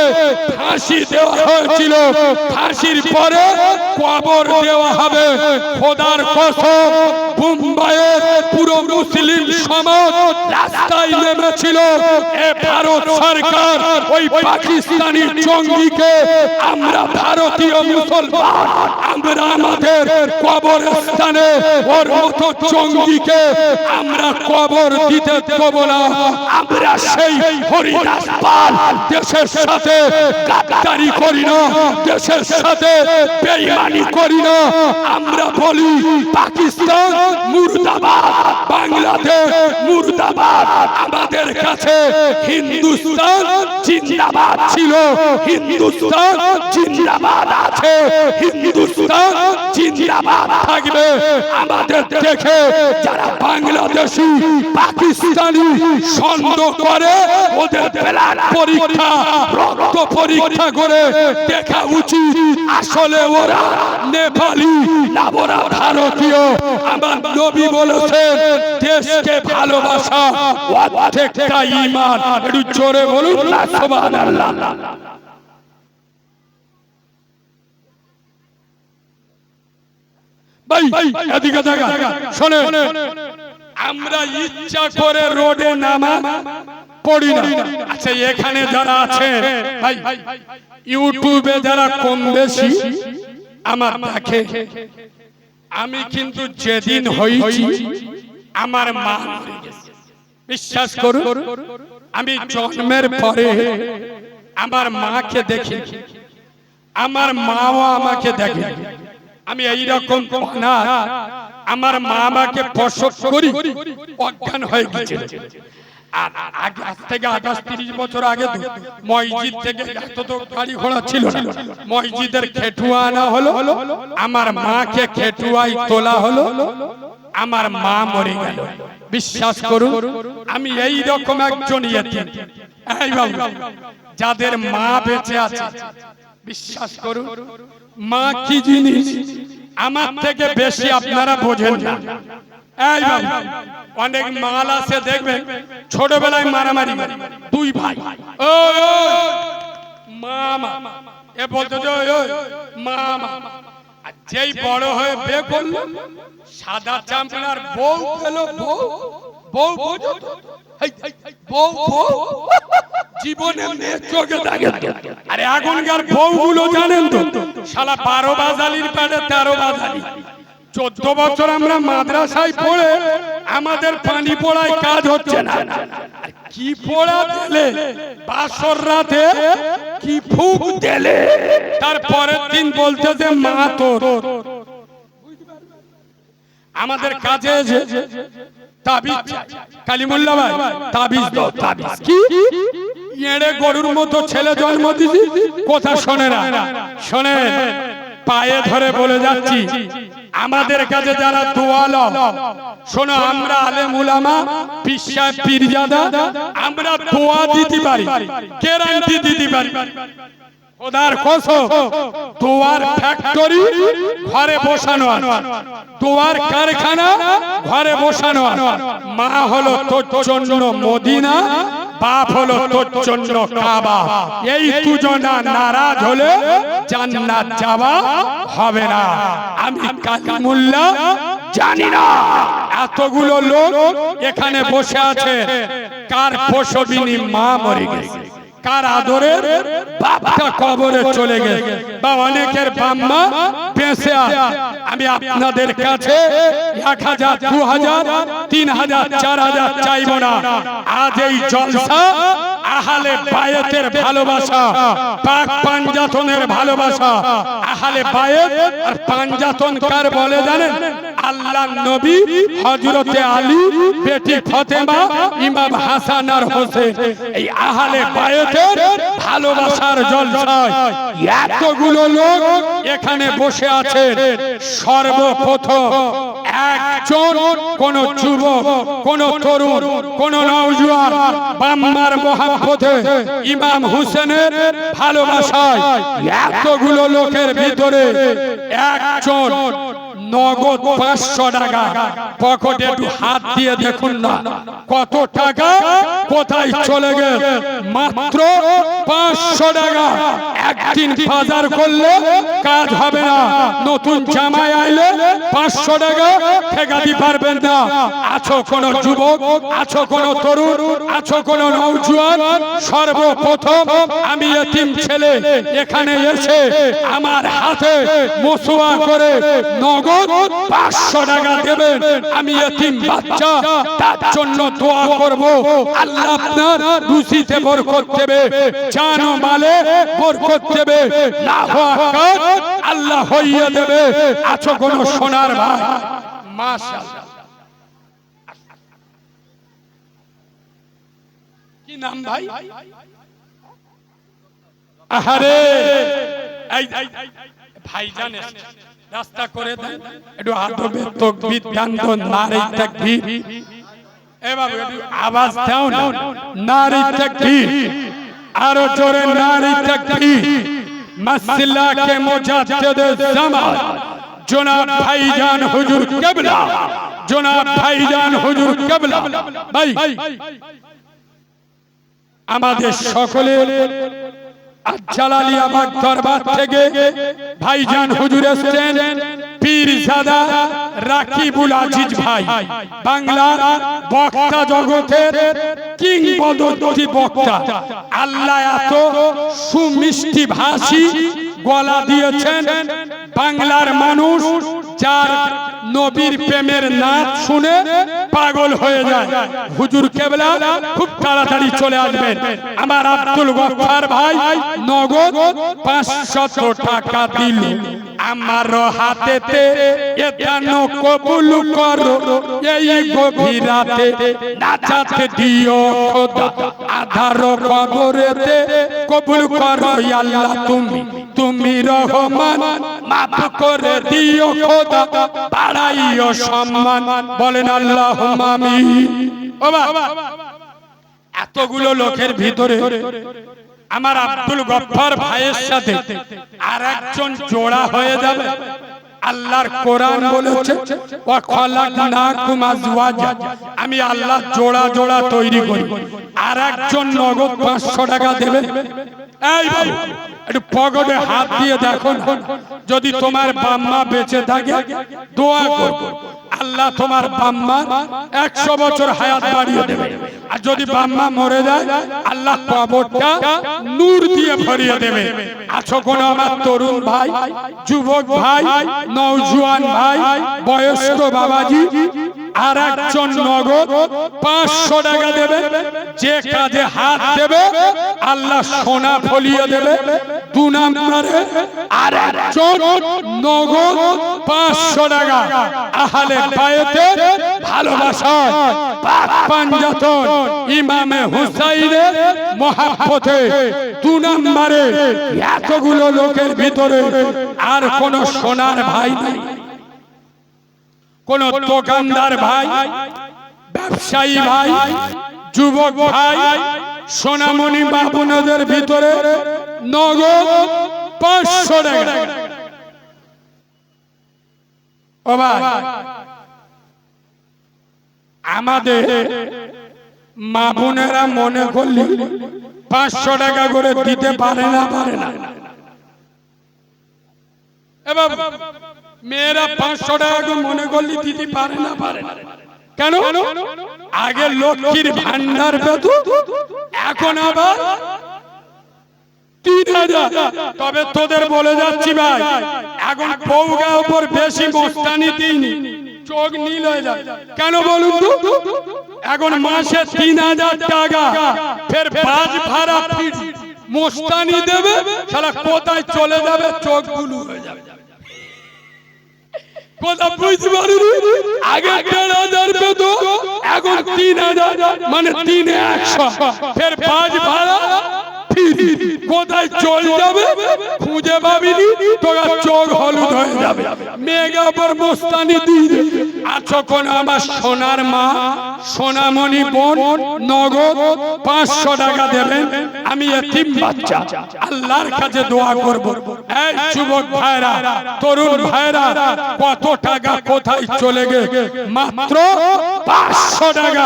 ফাঁসি দেওয়া হয়েছিল, ফাঁসির পরে কবর দেওয়া হবে। খোদার কসম, মুম্বাইয়ের পুরো মুসলিম সমাজ রাস্তায় নেমেছিল। এ ভারত সরকার ওই পাকিস্তানি জঙ্গিকে, আমরা ভারতীয় মুসলমান, আমরা আমাদের কবরস্থানে ওর মতো জঙ্গিকে আমরা কবর দিতে দেব না। আমরা সেই হরিদাস পাল। দেশের সাথে গাদ্দারি করি না, দেশের সাথে বেঈমানি করি না। আমরা বলি পাকিস্তান মুর্দাবাদ, বাংলাদেশ মুর্দাবাদ। আমাদের কাছে হিন্দুস্তান জিন্দাবাদ ছিল, হিন্দুস্তান জিন্দাবাদ আছে, হিন্দুস্তান জিন্দাবাদ থাকবে। আমাদের দেখে যারা বাংলাদেশি পাকিস্তানি সন্দেহ করে, ওদের ব্লাড পরীক্ষা, রক্ত পরীক্ষা করে দেখা উচিত আসলে ওরা নেপালি না ওরা ভারতীয়। আমার নবী বলেছেন, দেশকে ভালোবাসা প্রত্যেকটা ঈমান। একটু জোরে বলুন না সুবহানাল্লাহ। ভাই এদিকে দেখা শোনে, আমরা ইচ্ছা করে রোডে নামাজ পড়ি না। আচ্ছা, এখানে যারা আছে ভাই, ইউটিউবে যারা কম বেশি আমার দেখে, আমি কিন্তু যেদিন হয়েছি আমার মা মরে গেছে। বিশ্বাস করুন, আমি জন্মের পরে আমার মাকে দেখি, আমার মাও আমাকে দেখে। আমি এইরকম না, আমার মা আমাকে প্রসব করি অজ্ঞান হয়ে গেছে। আর আগে আজ থেকে 28-30 বছর আগে মসজিদ থেকে এত তো গাড়ি ঘোড়া ছিল না, মসজিদের খেটুয়া আনা হলো, আমার মাকে খেটুয়ায় তোলা হলো, আমার মা মরে গেল। বিশ্বাস করুন, আমি এই রকম একজন ইয়েতিম। এই বাবু, যাদের মা বেঁচে আছে, বিশ্বাস করুন, মা কি জিনিস আমার থেকে বেশি আপনারা বোঝেন না। এই বাবু, অনেক মাল আছে দেখবেন ছোটবেলায় মারামারি, দুই ভাই মামা, এ বলতো যে মামা, আর যেই বড় হয়ে বিয়ে করলো, সাদা চামড়ার বউ পেলো, বউ বোঝো, বউ বউ জীবনে মেয়ে চোখে দেখে। আরে এখনকার বউগুলো জানেন তো, শালা 12 বাজালির পেটে 13 বাজালি। 14 বছর আমরা মাদ্রাসায় পড়ে আমাদের পানি পড়ায় কাজ হচ্ছে না। কি পড়া দিলে বাসর রাতে কি ফুক দিলে, তারপরের দিন বলতে যে মা তোর। আমাদের কাছে তাবিজ কালিমুল্লাহ ভাই, তাবিজ দাও তাবিজ। কি এড়ে গরুর মতো ছেলে জন্ম দিছি, কথা শোনে না। শোনে, পায়ে ধরে বলে যাচ্ছি, আমাদের কাছে যারা দোয়ালো, শোনো, আমরা আলেম উলামা পীর সাহেব পীরজাদা, আমরা দোয়া দিতে পারি, গ্যারান্টি দিতে পারি। খোদার কসম, দোয়ার ফ্যাক্টরি ঘরে বসানো আছে, দোয়ার কারখানা ঘরে বসানো আছে। মা হলো তোর জন্য মদিনা, বাপ হলো তোর জন্য কাবা। এই দুজনা নারাজ হলে জান্নাত যাওয়া হবে না। আমি কালিমুল্লাহ জানি না এতগুলো লোক এখানে বসে আছে, কার প্রসবিনী মা মরে গেছে, কার আদরের বাপটা কবরে চলে গেছে, বা অনেকের বাম্মা বেঁচে আছে। আমি আপনাদের কাছে 1000, 2000, 3000, 4000 চাইব না। আজ এই জলসা আহলে বায়েতের ভালোবাসা, পাক পাঞ্জাতনের ভালোবাসা। আহলে বায়েত আর পাঞ্জাতন কার বলে জানেন? আল্লাহর নবী, হযরতে আলী, বেটি ফাতেমা, ইমাম হাসান আর হোসেন। এই আহলে বায়েতের ভালোবাসার জলসায় এতগুলো লোক এখানে বসে আছেন। সর্বপ্রথম একজন কোন যুবক, কোন তরুণ, কোন নওজোয়ান বাম্মার মহব্বতে, ইমাম হোসেনের ভালোবাসায় এতগুলো লোকের ভিতরে একজন নগদ 500 টাকা পকেটে একটু হাত দিয়ে দেখুন না কত টাকা কোথায় চলে গেল। মাত্র 500 টাকা। একদিন বাজার করলে কাজ হবে না, নতুন জামাই আইলে 500 টাকা ঠেকাতে পারবেন না। আছো কোন যুবক, আছো কোন তরুণ, আছো কোন নওজোয়ান, সর্বপ্রথম আমি এতিম ছেলে এখানে এসে আমার হাতে মুসওয়া করে নগদ 500 টাকা দেবেন। আমি এতিম বাচ্চা, তার জন্য দোয়া করব, আল্লাহ আপনার রুজিতে বরকত দেবে, জান ও মালে বরকত দেবে, লাভ আকার আল্লাহ হইয়ে দেবে। আছো কোন সোনার ভাই? মাশাআল্লাহ। কি নাম ভাই? আহারে ভাইজান রাস্তা করে দেন, একটু আদবে তাকবীর গান তো, নারে তাকবীর। এ বাবু একটু আওয়াজ দাও না, নারে তাকবীর, আরো জোরে নারে তাকবীর। মাসলা কে মুজাদ্দিদ জামান জনাব ভাইজান হুজুর কিবলা, জনাব ভাইজান হুজুর কিবলা। ভাই আমাদের সকলের জালালিয়াবাদ দরবার থেকে ভাইজান হুজুর এসেছেন, পীরজাদা রাকিবুল আজিজ ভাই, বাংলার বক্তা জগতের কিংবদন্তি বক্তা। আল্লাহ এত সুমিষ্টি ভাষী গলা দিয়েছেন, বাংলার মানুষ যার নবীর প্রেমের নাচ শুনে পাগল হয়ে যায়। হুজুর কেবলা খুব তাড়াতাড়ি চলে আসবেন। আমার আব্দুল গফফার ভাই নগদ 500 টাকা দিল আমার হাতেতে, এটা কবুল করো এই গভীর রাতে, নাচাতে দিও খোদা আধার কবরেতে, কবুল করো আল্লাহ তুমি, তুমি রহমান, মাফ করে দিও খোদা, বাড়াইও সম্মান, বলেন আল্লাহুম্মা আমিন। ও বাবা, এতগুলো লোকের ভিতরে আমার আব্দুল গফফার ভাইয়ের সাথে আরেকজন জোড়া হয়ে যাবে। আল্লাহর কোরআন বলেছে, ওয়া খালাকনাকুম আজওয়াজা, আমি আল্লাহ জোড়া জোড়া তৈরি করি। আরেকজন নগদ 500 টাকা দেবে। এই বাবু একটু পকেটে হাত দিয়ে দেখো, যদি তোমার বাম্মা বেঁচে থাকে দোয়া করো, আল্লাহ তোমার বাম্মা 100 বছর হায়াত বাড়িয়ে দেবে। আর যদি বাম্মা মরে যায় আল্লাহ কবরটা নূর দিয়ে ভরিয়ে দেবে। আছো কোন আমার তরুণ ভাই, যুবক ভাই, নওজোয়ান ভাই, বয়স্ক বাবাজি, আর একজন নগদ 500 টাকা দেবে। যে কাজে হাত দেবে আল্লাহ সোনা ফলিয়ে দেবে। 2 নম্বরে আর একজন নগদ 500 টাকা আহলে বায়তের ভালোবাসা, পাক পাঞ্জাতন ইমামে হুসাইনের মহব্বতে। 2 নম্বরে এতগুলো লোকের ভিতরে আর কোন সোনার ভাই নাই, কোন দোকানদার ভাই, ব্যবসায়ী ভাই, যুবক ভাই, সোনামণি বাবুনদের ভিতরে নগদ 500 টাকা। ও ভাই, আমাদের মা বোনেরা মনে করলে 500 টাকা করে দিতে পারে না, পারে না। এবার মেয়েরা 500 টাকা করে মনে করলে দিতে পারে না, পারে না। কেন? আগে লক্ষ্মীর ভান্ডার পেত, এখন আবার 3000। তবে তোদের বলে যাচ্ছি ভাই, এখন বউগা উপর বেশি মস্তানি দিইনি, চোখ নীল হয়ে যায়। কেন বলুন তো? এখন মাসে 3000 টাকা ফের বাস ভাড়া ফির মস্তানি দেবে, শালা কোথায় চলে যাবে, চোখ গুলো হয়ে যাবে। কথা বুঝতে পারিনি? আগে 1500 পেত, এখন 3000, মানে 3100 ফের বাস ভাড়া কোথায় চল যাবে খুঁজে পাবিনি, তোর চোখ হলুদ হয়ে যাবে। মেঘা পর মস্তানি দিয়ে আছো কোন আমার সোনার মা, সোনামণি বোন, নগদ 500 টাকা দেবেন। আমি এতিম বাচ্চা, আল্লাহর কাছে দোয়া করব। এই যুবক ভাইরা, তরুণ ভাইরা, কত টাকা কোথায় চলে গে? মাত্র 500 টাকা।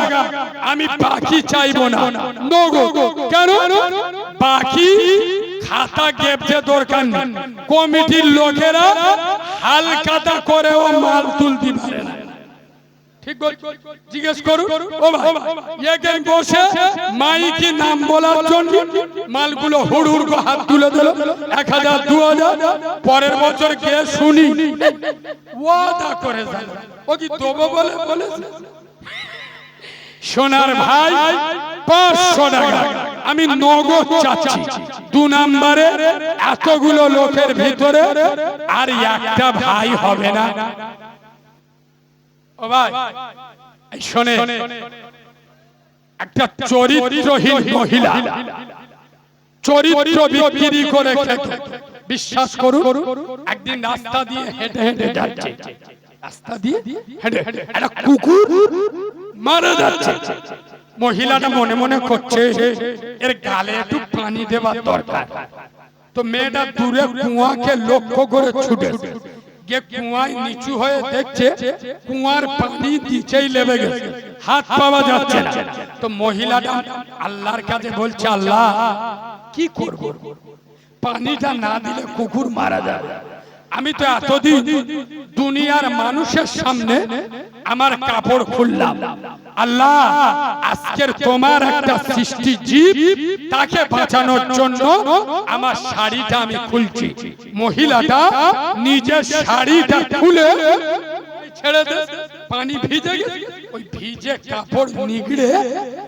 আমি বাকি চাইবো না, নগদ। কেন? বাকি খাতা গেপতে দরকার নেই। কমিটির লোকেরা হালখাতা করেও মাল তুলতে পারে না। ঠিক জিজ্ঞেস করুন। ও ভাই, এখানে বসে মাইকি নাম বলার জন্য মালগুলো হুড় হুড় করে হাত তুলে দিল, 1000, 2000। পরের বছর গিয়ে শুনি ওয়াদা করে যায়, ও কি দেবো বলে বলেছে। সোনার ভাই 500 টাকা আমি নগদ চাচ্ছি। 2 নম্বরে এতগুলো লোকের ভিতরে আর একটা ভাই হবে না। ও ভাই শোনে, একটা চরিত্রহীন মহিলা চরিত্র বিক্রি করে খেত। বিশ্বাস করুন, একদিন রাস্তা দিয়ে হেঁটে হেঁটে যাচ্ছে, রাস্তা দিয়ে হেঁটে হেঁটে একটা কুকুর মারা যাচ্ছে। মহিলাটা মনে মনে করছে এর গালে একটু পানি দেওয়ার দরকার। তো মেয়েটা দূরে কুয়াকে লক্ষ্য করে ছুটে গিয়ে কুয়ায় নিচু হয়ে দেখছে কুয়ার পানি নিচেই লেবে গেছে, হাত পাওয়া যাচ্ছে না। তো মহিলাটা আল্লাহর কাছে বলছে, আল্লাহ কি করব, পানিটা না দিলে কুকুর মারা যাবে। আমি তো এতদিন দুনিয়ার মানুষের সামনে আমার কাপড় খুললাম, আল্লাহ আজকের তোমার একটা সৃষ্টি জীব, তাকে বাঁচানোর জন্য আমার শাড়িটা আমি খুলছি। মহিলাটা নিজের শাড়িটা খুলে ছেড়ে দে, পানি ভিজে গেছে, ওই ভিজে কাপড় নিগড়ে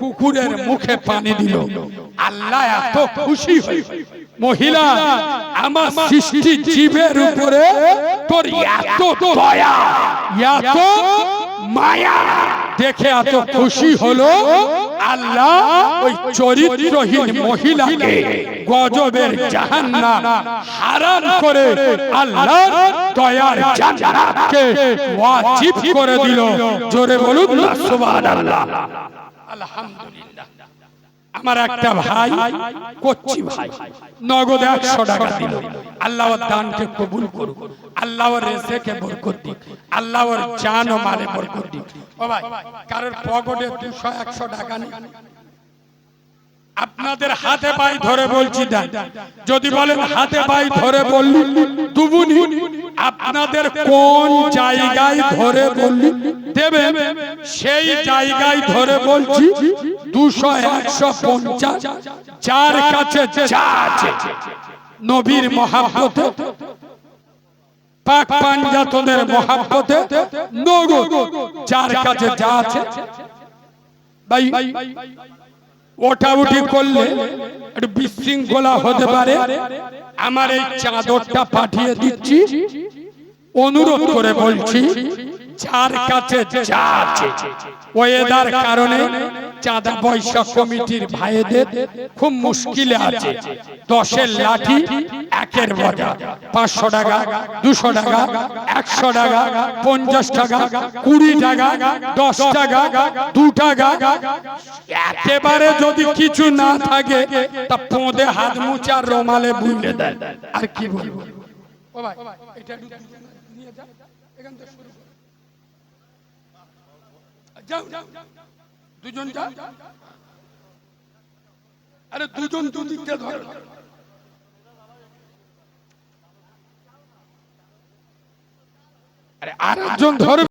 কুকুরের মুখে পানি দিল। আল্লাহ এত খুশি হয়ে, মহিলা আমার সৃষ্টি জীবের উপরে তোর এত দয়া, এত মায়া দেখে এত খুশি হলো, আল্লাহ ওই চরিত্রহীন মহিলাকে গজবের জাহান্নাম হারাম করে আল্লাহর দয়ার জান্নাতকে ওয়াজিব করে দিল। জোরে বলুন না সুবহানাল্লাহ। আলহামদুলিল্লাহ। আমার একটা ভাই কচ্চি ভাই নগদ 100 টাকা দিল। আল্লাহ ওর দানকে কবুল করুক, আল্লাহ ওর রিজকে বরকত দিক, আল্লাহ ওর জান ও মালে বরকত দিক। ও ভাই, কারোর পকেটে 200-100 টাকা নেই, আপনাদের হাতে পায়ে ধরে বলছি দেন। যদি বলেন হাতে পায়ে ধরে বললি দুবুনি, আপনাদের কোন জায়গায় ধরে বললি দেবে, সেই জায়গায় ধরে বলছি 200 150 যার কাছে যা আছে নবীর মহব্বতে, পাক পাঞ্জাতনের মহব্বতে, নগদ যার কাছে যা আছে ভাই ওটা উঠি করলে একটু বিশৃঙ্খলা হতে পারে। আমার এই চাদরটা পাঠিয়ে দিচ্ছি, অনুরোধ করে বলছি যার কাছে যা আছে, ওয়েদার কারণে চাঁদা পয়সা কমিটির ভাইদের খুব মুশকিলে আছে। 10-এর লাঠি 1-এর বাজার 500 টাকা, 200 টাকা, 100 টাকা, 50 টাকা, 20 টাকা, 10 টাকা, 2 টাকা। একেবারে যদি কিছু না থাকে তা পোঁদে হাত মুছার রোমালে বুঝে দেয়। আর কি বলবো ও ভাই, এটা নিয়ে যা, এখান থেকে শুরু করো। যাও দুজন যাও, আরে দুজন দুদিক দিয়ে ধরো, আরে আরেকজন ধরো।